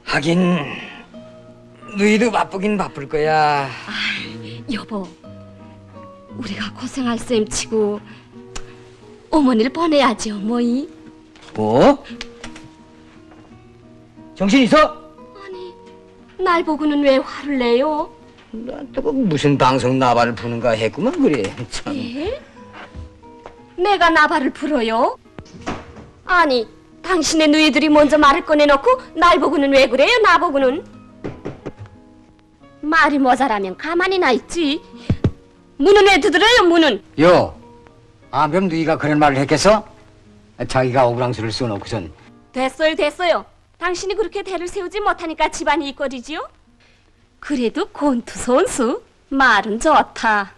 하긴 너희도 바쁘긴 바쁠 거야. 여보, 우리가 고생할 셈 치고 어머니를 보내야지 어머니. 뭐? 정신 있어? 아니, 날 보고는 왜 화를 내요? 난 또 무슨 방송 나발을 부는가 했구만 그래. 참. 예? 내가 나발을 불어요? 아니, 당신의 누이들이 먼저 말을 꺼내놓고 날 보고는 왜 그래요, 나보고는? 말이 모자라면 가만히 나 있지. 문은 왜 두드려요, 문은? 요, 그럼 너희가 그런 말을 했겠어? 자기가 오그랑수를 써놓고선. 됐어요. 당신이 그렇게 대를 세우지 못하니까 집안이 이거리지요? 그래도 곤투 선수, 말은 좋다.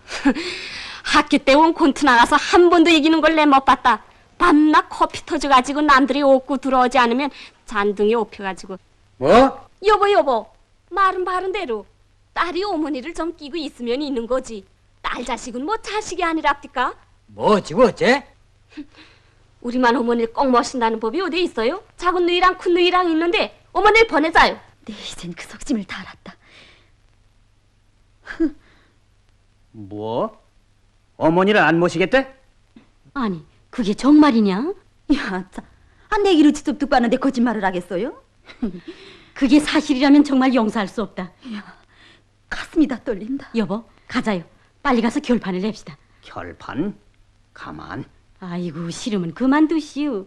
학교 때 온 곤투 나가서 한 번도 이기는 걸 내 못 봤다. 밤낮 코피 터져가지고 남들이 옷고 들어오지 않으면 잔등이 옷펴가지고. 뭐? 여보, 말은 바른 대로 딸이 어머니를 좀 끼고 있으면 있는 거지. 딸 자식은 뭐 자식이 아니랍디까? 뭐 어찌고 어째? 우리만 어머니를 꼭 모신다는 법이 어디 있어요? 작은 누이랑 큰 누이랑 있는데 어머니를 보내자요. 네, 이젠 그 속짐을 다 알았다. 뭐? 어머니를 안 모시겠대? 아니, 그게 정말이냐? 야, 참. 내 귀로 직접 듣고 왔는데 거짓말을 하겠어요? 그게 사실이라면 정말 용서할 수 없다. 야, 가슴이 다 떨린다. 여보, 가자요. 빨리 가서 결판을 냅시다. 결판? 가만. 아이고, 싫으면 그만두시오.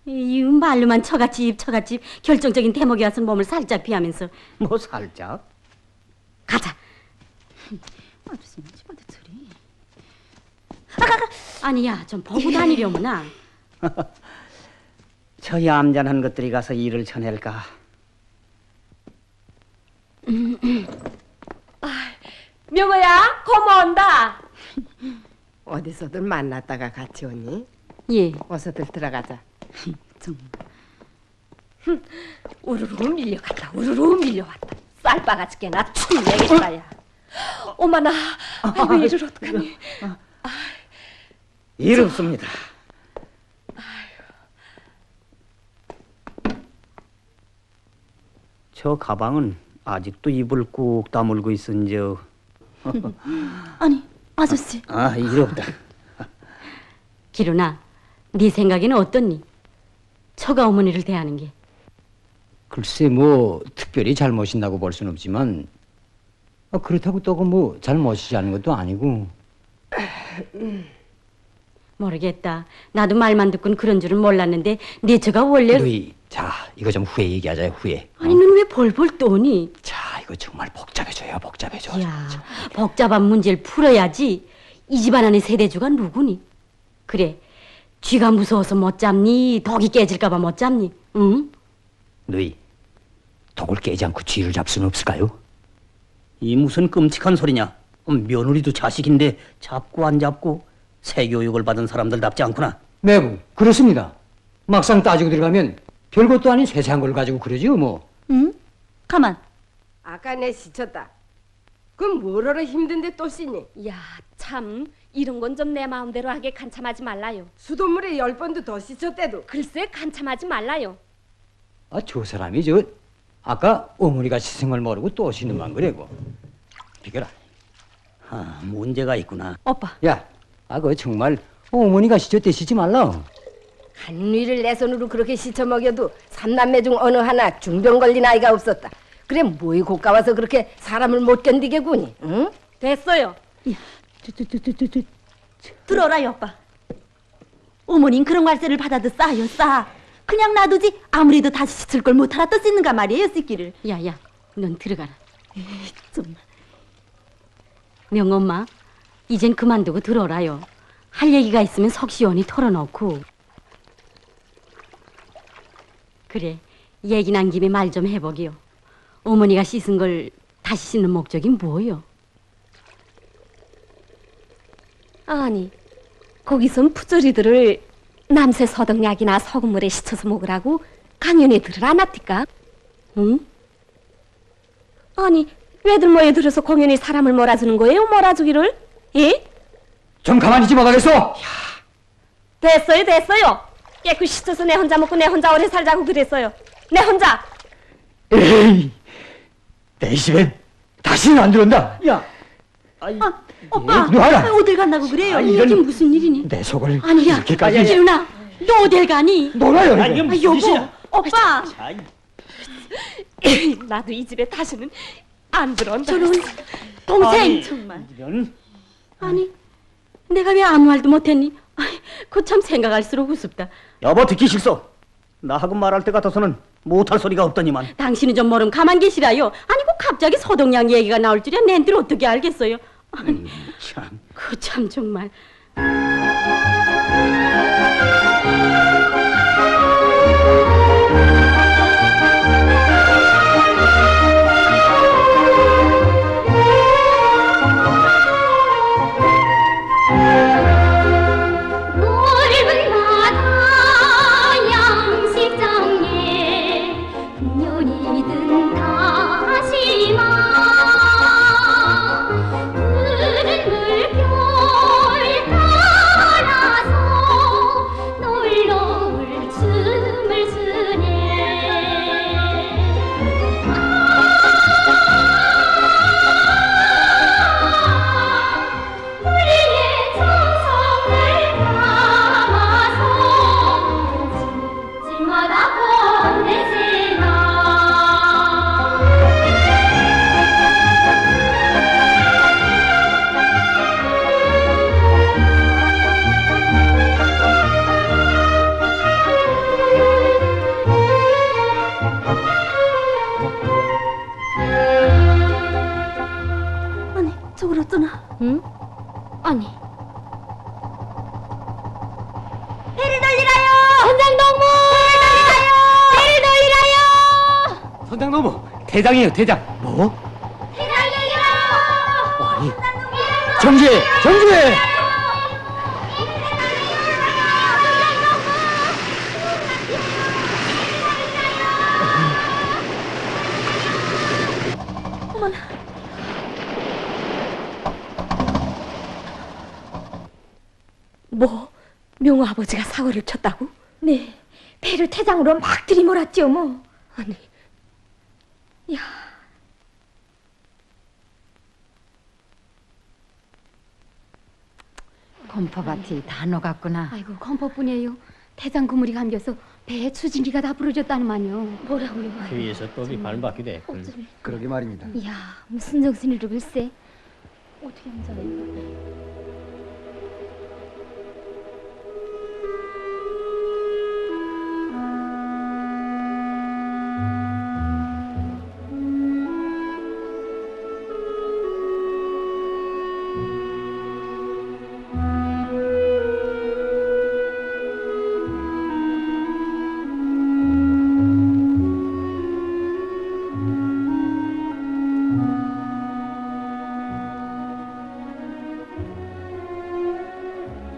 이 말로만 처갓집 결정적인 대목이 와서 몸을 살짝 비하면서. 뭐 살짝? 가자. 아니, 야, 좀 보고 다니려무나. 저 얌전한 것들이 가서 일을 쳐낼까? 명호야, 고마운다. 어디서들 만났다가 같이 오니? 예. 어서들 들어가자. 우르르 밀려갔다. 우르르 밀려왔다. 쌀바가지 깨나 춤내겠다야. 어머나, 아이고 이를 어떡하니? 일 없습니다. 저 가방은 아직도 입을 꾹 다물고 있은저. 아니, 아저씨. 일 없다. 기루나, 네 생각에는 어떻니? 처가 어머니를 대하는 게. 글쎄 뭐 특별히 잘못이라고 볼 수는 없지만 그렇다고 또 뭐 잘못이지 않은 것도 아니고. 모르겠다. 나도 말만 듣고는 그런 줄은 몰랐는데 네 처가 원래. 너희 자 이거 좀 후에 얘기하자. 후에. 아니 넌 왜 벌벌 떠니? 자 이거 정말 복잡해져요. 복잡해져. 야, 복잡한 문제를 풀어야지. 이 집안 안의 세대주가 누구니? 그래, 쥐가 무서워서 못 잡니? 독이 깨질까봐 못 잡니? 응? 너희 독을 깨지 않고 쥐를 잡 수는 없을까요? 이 무슨 끔찍한 소리냐? 며느리도 자식인데 잡고 안 잡고 새 교육을 받은 사람들답지 않구나. 매부 그렇습니다. 막상 따지고 들어가면 별것도 아닌 세세한 걸 가지고 그러지요 뭐. 응? 가만. 아까 내 시쳤다. 그럼 뭐러러 힘든데 또 씻니? 야, 참 이런 건 좀 내 마음대로 하게 간참하지 말라요. 수돗물에 10번도 더 씻었대도. 글쎄, 간참하지 말라요. 저 사람이 저 아까 어머니가 씻은 걸 모르고 또 씻는만 그래고. 비켜라. 문제가 있구나. 오빠. 야, 그거 정말 어머니가 씻었대 씻지 말라. 한위를 내 손으로 그렇게 씻어 먹여도 삼남매 중 어느 하나 중병 걸린 아이가 없었다. 그래 뭐이 고가와서 그렇게 사람을 못 견디게 구니? 응? 됐어요. 들어라요, 오빠. 어머닌 그런 말세를 받아도 싸요, 싸. 그냥 놔두지 아무리도 다시 씻을 걸 못 알아 또 씻는가 말이에요, 씻기를. 야, 넌 들어가라. 좀. 명엄마, 이젠 그만두고 들어라요. 할 얘기가 있으면 석 시원히 털어놓고. 그래, 얘기 난 김에 말 좀 해보기요. 어머니가 씻은 걸 다시 씻는 목적이 뭐요? 아니, 거기선 푸저리들을 남새 서덕약이나 소금물에 씻어서 먹으라고 강연회들을 안 합니까? 응? 아니, 왜들 모여 들어서 공연히 사람을 몰아주는 거예요? 몰아주기를? 예? 좀 가만히 있지 못하겠어. 됐어요. 깨끗이 씻어서 내 혼자 먹고 내 혼자 오래 살자고 그랬어요. 내 혼자. 에이, 내 집엔 다시는 안 들어온다. 야, 오빠, 놔라. 어딜 간다고 그래요? 이게 무슨 일이니? 내 속을 아니야. 이렇게까지. 기훈아, 너 어딜 가니? 놀아요. 여보, 오빠. 나도 이 집에 다시는 안 들어온다. 저런 동생. 정말. 아니, 내가 왜 아무 말도 못했니? 그 참 생각할수록 우습다. 여보 듣기 싫소. 나하고 말할 때 같아서는 못할 소리가 없더니만. 당신은 좀 모름 가만 계시라요. 아니, 그 갑자기 서동양 얘기가 나올 줄이야 낸들 어떻게 알겠어요? 참. 그 참 정말. 넓은 바다 양식장에 풍년이 든 다시마 푸른 물결 따라서 놀러 선장노부 대장이에요, 대장. 뭐? 아니, 정지해, 정지해. 뭐? 명호 아버지가 사고를 쳤다고? 네, 배를 태장으로 막 들이몰았죠 뭐. 아니, 야, 건포밭이 다 녹았구나. 아이고 건포뿐이에요. 태장 그물이 감겨서 배에 추진기가 다 부러졌다는 말이요. 뭐라고요? 그 위에서 톱이 발받기도 했고. 그러게 말입니다. 이야, 무슨 정신이로 글쎄. 어떻게 하면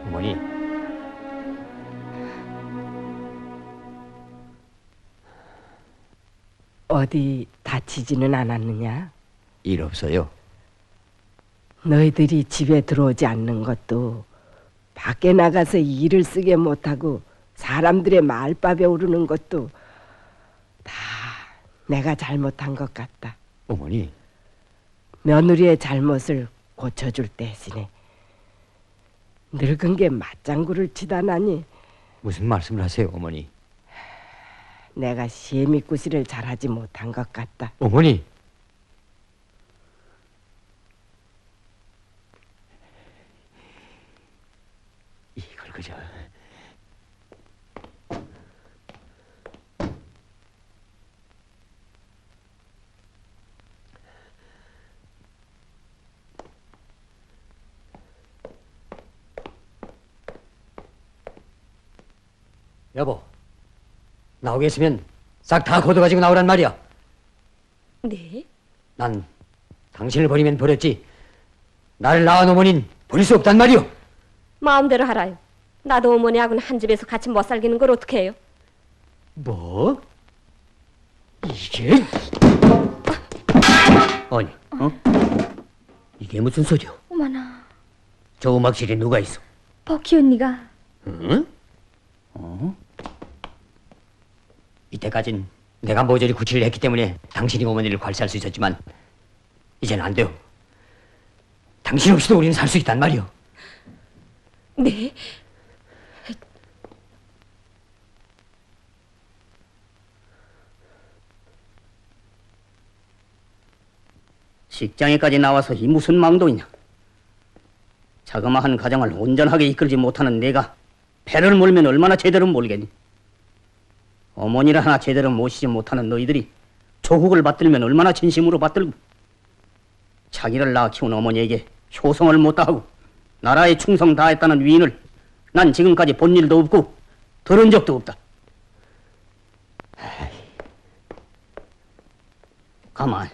어머니, 어디 다치지는 않았느냐? 일 없어요. 너희들이 집에 들어오지 않는 것도 밖에 나가서 일을 쓰게 못하고 사람들의 말밥에 오르는 것도 다 내가 잘못한 것 같다. 어머니, 며느리의 잘못을 고쳐줄 대신에 늙은 게 맞장구를 치다 나니 무슨 말씀을 하세요, 어머니? 내가 시애미꾸시를 잘하지 못한 것 같다. 어머니, 이걸 그저 여보, 나오겠으면 싹 다 걷어가지고 나오란 말이야. 네? 난 당신을 버리면 버렸지 나를 낳은 어머니는 버릴 수 없단 말이오. 마음대로 하라요. 나도 어머니하고는 한 집에서 같이 못 살기는 걸 어떻게 해요? 뭐? 이게? 아니, 이게 무슨 소리야? 어머나, 저 음악실에 누가 있어? 버키 언니가. 응? 이때까진 내가 모조리 구치를 했기 때문에 당신이 어머니를 관찰할 수 있었지만 이제는 안 돼요. 당신 없이도 우리는 살 수 있단 말이오. 네? 직장에까지 나와서 이 무슨 망도이냐. 자그마한 가정을 온전하게 이끌지 못하는 내가 배를 몰면 얼마나 제대로 몰겠니. 어머니를 하나 제대로 모시지 못하는 너희들이 조국을 받들면 얼마나 진심으로 받들고, 자기를 낳아 키운 어머니에게 효성을 못 다하고 나라에 충성 다했다는 위인을 난 지금까지 본 일도 없고 들은 적도 없다. 가만,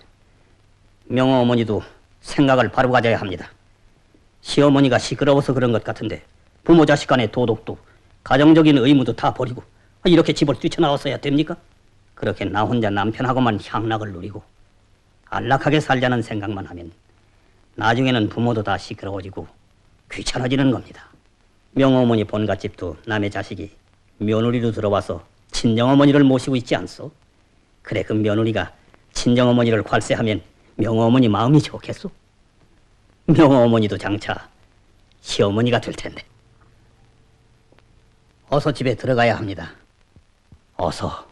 명호 어머니도 생각을 바로 가져야 합니다. 시어머니가 시끄러워서 그런 것 같은데 부모 자식 간의 도덕도 가정적인 의무도 다 버리고 이렇게 집을 뛰쳐나왔어야 됩니까? 그렇게 나 혼자 남편하고만 향락을 누리고 안락하게 살자는 생각만 하면 나중에는 부모도 다 시끄러워지고 귀찮아지는 겁니다. 명어머니 본갓집도 남의 자식이 며느리로 들어와서 친정어머니를 모시고 있지 않소? 그래, 그 며느리가 친정어머니를 괄세하면 명어머니 마음이 좋겠소? 명어머니도 장차 시어머니가 될 텐데. 어서 집에 들어가야 합니다. 어서.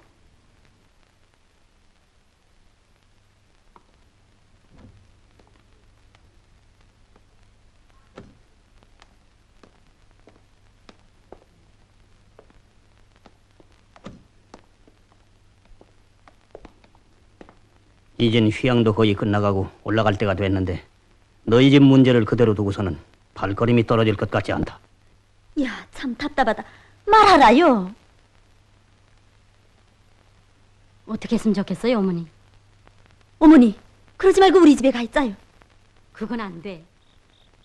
이젠 휴양도 거의 끝나가고 올라갈 때가 됐는데 너희 집 문제를 그대로 두고서는 발걸음이 떨어질 것 같지 않다. 야, 참 답답하다. 말하라요. 어떻게 했으면 좋겠어요, 어머니? 어머니, 그러지 말고 우리 집에 가 있자요. 그건 안 돼.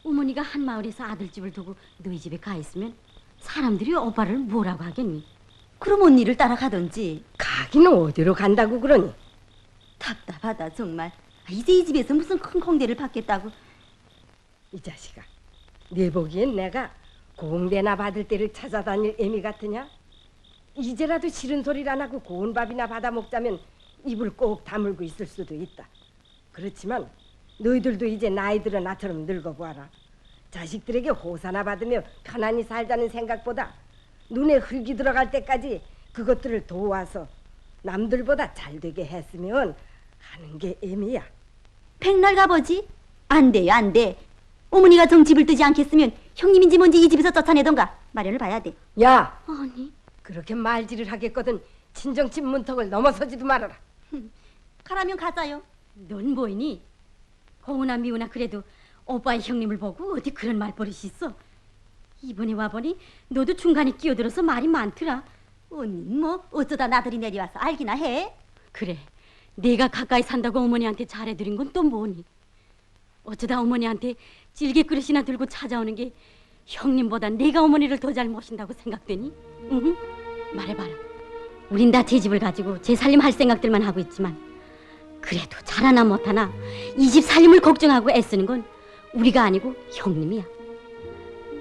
어머니가 한 마을에서 아들집을 두고 너희 집에 가 있으면 사람들이 오빠를 뭐라고 하겠니? 그럼 언니를 따라가던지. 가기는 어디로 간다고 그러니? 답답하다 정말. 이제 이 집에서 무슨 큰 공대를 받겠다고. 이 자식아, 네 보기엔 내가 공대나 받을 때를 찾아다닐 애미 같으냐? 이제라도 싫은 소리를 안 하고 고운 밥이나 받아 먹자면 입을 꼭 다물고 있을 수도 있다. 그렇지만 너희들도 이제 나이 들어 나처럼 늙어보아라. 자식들에게 호사나 받으며 편안히 살자는 생각보다 눈에 흙이 들어갈 때까지 그것들을 도와서 남들보다 잘 되게 했으면 하는 게 애미야. 백날 가보지? 안 돼요, 안 돼. 어머니가 정집을 뜨지 않겠으면 형님인지 뭔지 이 집에서 쫓아내던가 마련을 봐야 돼. 야, 아니, 그렇게 말질을 하겠거든 친정집 문턱을 넘어서지도 말아라. 가라면 가자요. 넌 뭐이니? 고우나 미우나 그래도 오빠의 형님을 보고 어디 그런 말버릇이 있어? 이번에 와보니 너도 중간에 끼어들어서 말이 많더라. 언니 뭐 어쩌다 나들이 내려와서 알기나 해? 그래, 내가 가까이 산다고 어머니한테 잘해드린 건 또 뭐니? 어쩌다 어머니한테 찔개 그릇이나 들고 찾아오는 게 형님보다 내가 어머니를 더 잘 모신다고 생각되니? 응? 말해봐라. 우린 다 제 집을 가지고 제 살림 할 생각들만 하고 있지만 그래도 잘하나 못하나 이 집 살림을 걱정하고 애쓰는 건 우리가 아니고 형님이야.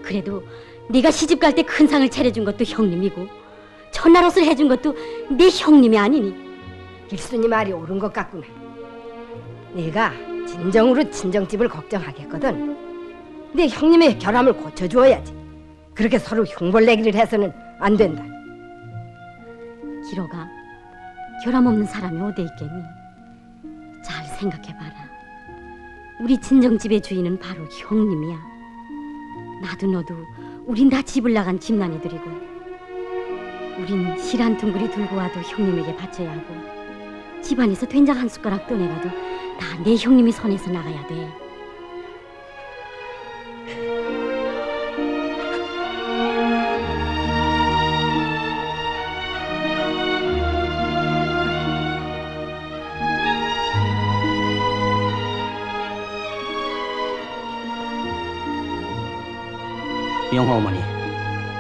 그래도 네가 시집 갈 때 큰 상을 차려준 것도 형님이고 첫날 옷을 해준 것도 네 형님이 아니니? 길순이 말이 옳은 것 같구나. 내가 진정으로 친정집을 걱정하겠거든. 네 형님의 결함을 고쳐주어야지. 그렇게 서로 흉볼내기를 해서는 안 된다. 기로가 결함 없는 사람이 어디 있겠니? 잘 생각해봐라. 우리 친정집의 주인은 바로 형님이야. 나도 너도 우린 다 집을 나간 집난이들이고 우린 실 한 둥그리 들고 와도 형님에게 바쳐야 하고 집안에서 된장 한 숟가락 떠내가도 다 내 형님이 손에서 나가야 돼. 명호 어머니,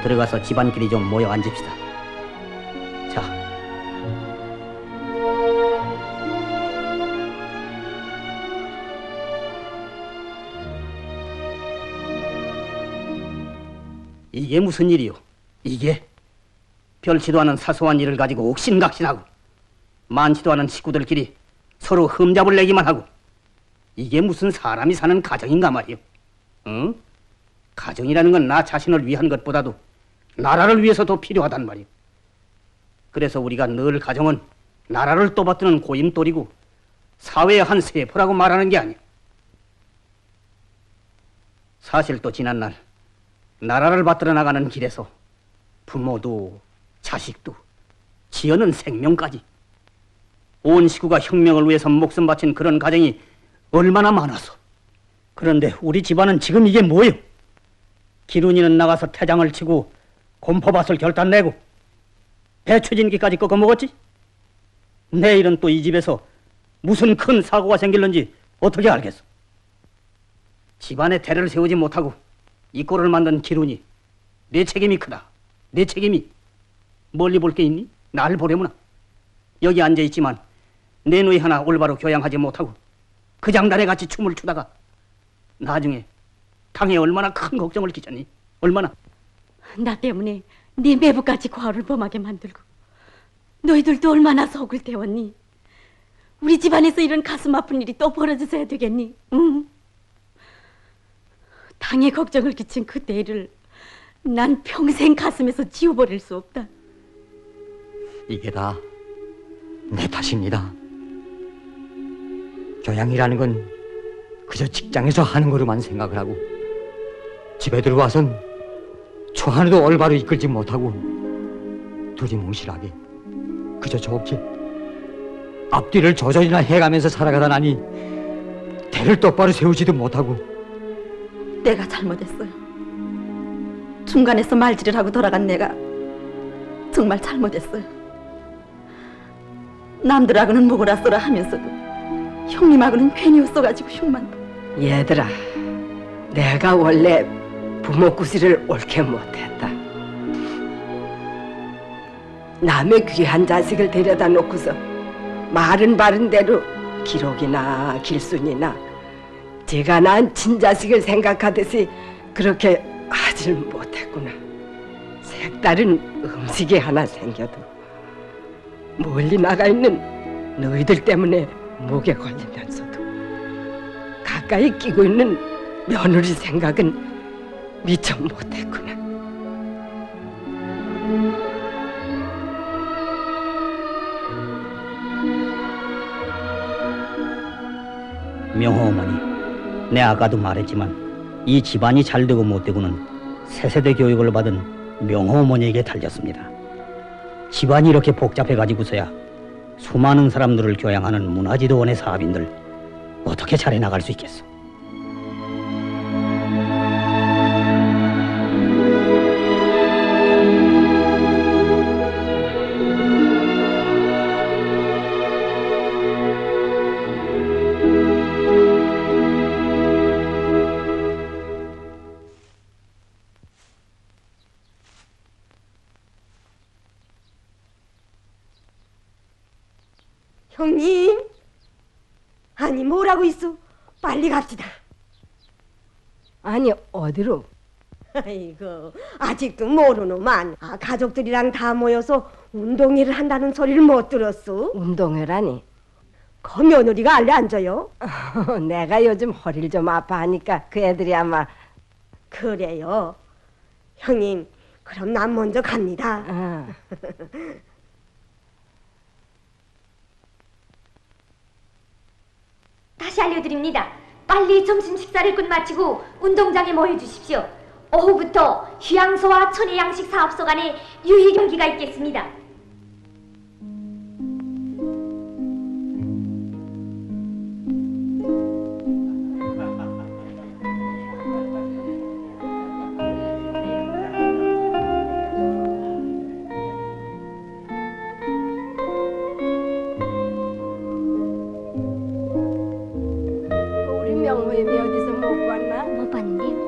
들어가서 집안끼리 좀 모여 앉읍시다. 자, 이게 무슨 일이요? 이게 별치도 않은 사소한 일을 가지고 옥신각신하고 많지도 않은 식구들끼리 서로 흠잡을 내기만 하고 이게 무슨 사람이 사는 가정인가 말이요? 응? 가정이라는 건 나 자신을 위한 것보다도 나라를 위해서 더 필요하단 말이오. 그래서 우리가 늘 가정은 나라를 떠받드는 고임돌이고 사회의 한 세포라고 말하는 게 아니오. 사실 또 지난날 나라를 받들어 나가는 길에서 부모도 자식도 지어는 생명까지 온 식구가 혁명을 위해서 목숨 바친 그런 가정이 얼마나 많아서. 그런데 우리 집안은 지금 이게 뭐요? 기룬이는 나가서 태장을 치고 곰포밭을 결단내고 배추진기까지 꺾어 먹었지? 내일은 또 이 집에서 무슨 큰 사고가 생길는지 어떻게 알겠어? 집안에 대를 세우지 못하고 이 꼴을 만든 기룬이 내 책임이 크다. 내 책임이. 멀리 볼 게 있니? 나를 보려무나. 여기 앉아있지만 내 누이 하나 올바로 교양하지 못하고 그 장단에 같이 춤을 추다가 나중에 당에 얼마나 큰 걱정을 끼쳤니? 얼마나? 나 때문에 네 매부까지 과오를 범하게 만들고 너희들도 얼마나 속을 태웠니? 우리 집안에서 이런 가슴 아픈 일이 또 벌어져서야 되겠니? 응? 당에 걱정을 끼친 그때 일을 난 평생 가슴에서 지워버릴 수 없다. 이게 다 내 탓입니다. 교양이라는 건 그저 직장에서 하는 거로만 생각을 하고 집에 들어와선 초 하나도 올바로 이끌지 못하고 두리뭉실하게 그저 좋게 앞뒤를 조절이나 해가면서 살아가다 나니 대를 똑바로 세우지도 못하고. 내가 잘못했어요. 중간에서 말질을 하고 돌아간 내가 정말 잘못했어요. 남들하고는 뭐라 쏘라 하면서도 형님하고는 팬이었어가지고 흉만. 얘들아, 내가 원래 부모 구실을 옳게 못했다. 남의 귀한 자식을 데려다 놓고서 말은 바른 대로 기록이나 길순이나 제가 낳은 친자식을 생각하듯이 그렇게 하질 못했구나. 색다른 음식이 하나 생겨도 멀리 나가 있는 너희들 때문에 목에 걸리면서도 가까이 끼고 있는 며느리 생각은 미처 못했구나. 명호 어머니, 내 아까도 말했지만 이 집안이 잘되고 못되고는 세세대 교육을 받은 명호 어머니에게 달렸습니다. 집안이 이렇게 복잡해가지고서야 수많은 사람들을 교양하는 문화지도원의 사업인들 어떻게 잘해 나갈 수 있겠어? 형님, 아니 뭐라고 있어? 빨리 갑시다. 아니, 어디로? 아이고, 아직도 모르노만. 가족들이랑 다 모여서 운동회를 한다는 소리를 못 들었어? 운동회라니? 그 며느리가 알레 앉아요? 내가 요즘 허리를 좀 아파하니까 그 애들이 아마. 그래요. 형님, 그럼 난 먼저 갑니다. 다시 알려드립니다. 빨리 점심 식사를 끝마치고 운동장에 모여주십시오. 오후부터 휴양소와 천혜양식 사업소 간에 유희 경기가 있겠습니다. 우리 명호애비 어디서 못 봤나? 못 봤는데요.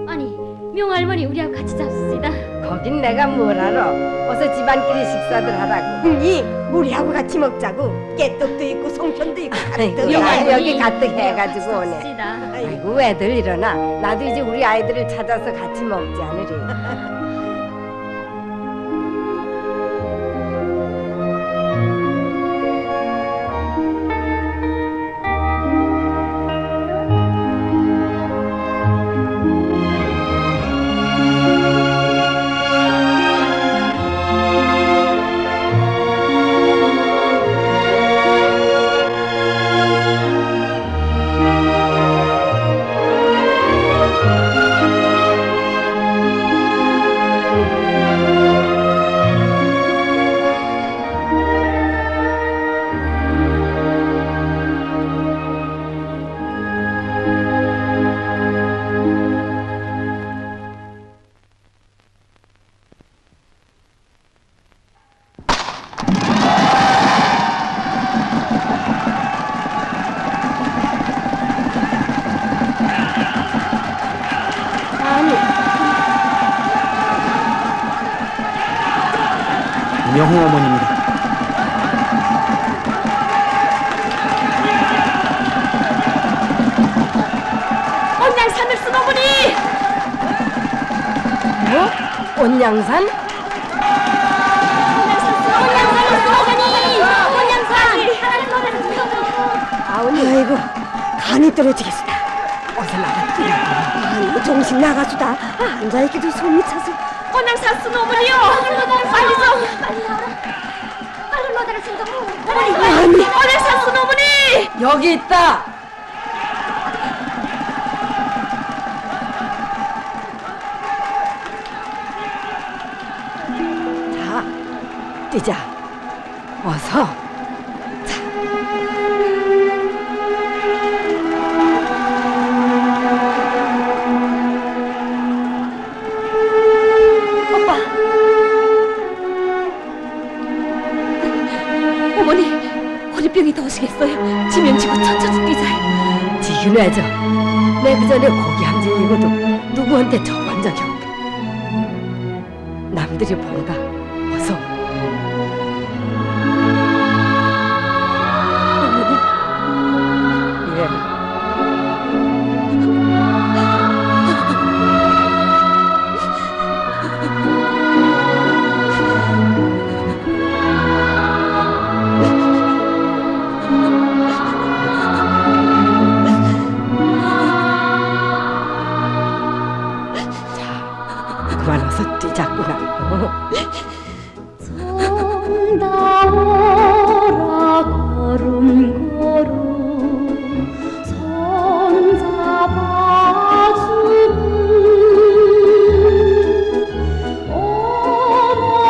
아니, 명할머니 우리하고 같이 잡수시다. 거긴 내가 뭘 알아. 어서 집안끼리 식사들 하라고. 형님, 우리하고 같이 먹자고. 깨떡도 있고 송편도 있고 아이고, 가득. 명할머니 여기 가득 해가지고 오네. 잡수시다. 아이고, 왜들 일어나. 나도 이제 우리 아이들을 찾아서 같이 먹지 않으리. 명호 어머니입니다. 온양산을 쓴 어머니! 뭐? 온양산? 아이고, 간이 떨어지겠다. 어서 나가 뛰라고. 아이고, 정신 나가주다. 앉아있기도 손이 차서. 온양산 쓴 어머니요! 빨리 좀! 빨리 나와라. 빨리 로다를 생각하고. 어머니! 온양산 쓴 어머니! 여기 있다. 자, 뛰자. 어서. 긴장이 더시겠어요. 지면 지고 천천히 뛰자요. 지균해져. 내 그전에 고기 함증이고도 누구한테 접한 적이 없다. 남들이 본다. 어서. 예. 그만 와서 뛰자꾸나. 정다워라 걸음걸음 손잡아주는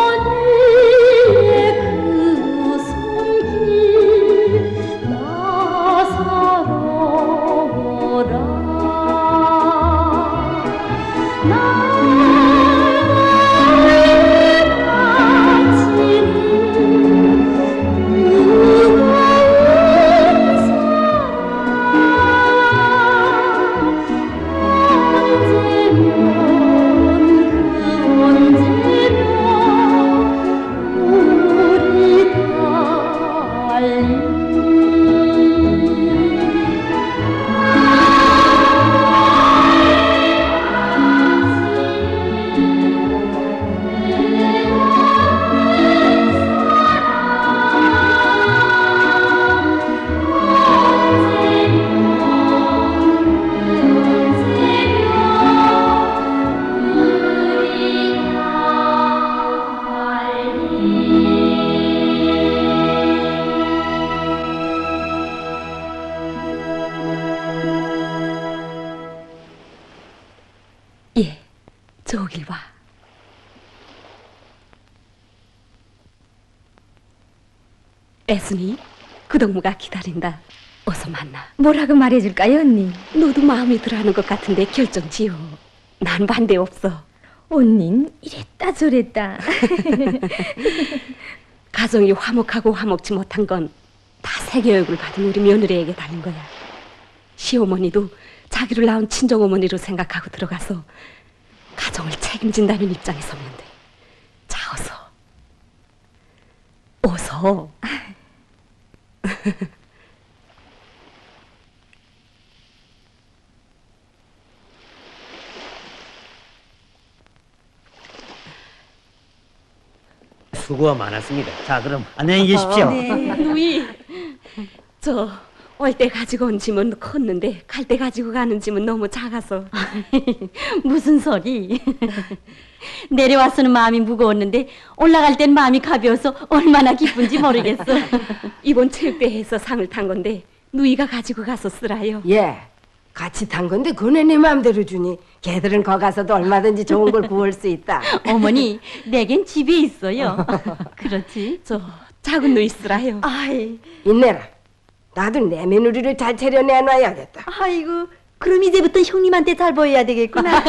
어머니의 그 손길 나사로워라 예, 저길 봐. 애순이, 그 동무가 기다린다. 어서 만나. 뭐라고 말해줄까요, 언니? 너도 마음에 들어하는 것 같은데 결정 지어. 난 반대 없어. 언닌 이랬다 저랬다. 가정이 화목하고 화목지 못한 건 다 세계교육을 받은 우리 며느리에게 달린 거야. 시어머니도 자기를 낳은 친정어머니로 생각하고 들어가서 가정을 책임진다는 입장에 서면 돼. 자, 어서. 수고가 많았습니다. 자, 그럼 안녕히 계십시오. 누이, 올 때 가지고 온 짐은 컸는데 갈 때 가지고 가는 짐은 너무 작아서. 무슨 소리? 내려와서는 마음이 무거웠는데 올라갈 땐 마음이 가벼워서 얼마나 기쁜지 모르겠어. 이번 체육대회에서 상을 탄 건데 누이가 가지고 가서 쓰라요. 예. 같이 탄 건데 그네 네 마음대로 주니 걔들은 거 가서도 얼마든지 좋은 걸 구할 수 있다. 어머니, 내겐 집에 있어요. 그렇지? 작은 누이 쓰라요. 아이, 인내라. 나도 내 며느리를 잘 차려내놔야겠다. 아이고, 그럼 이제부터 형님한테 잘 보여야 되겠구나.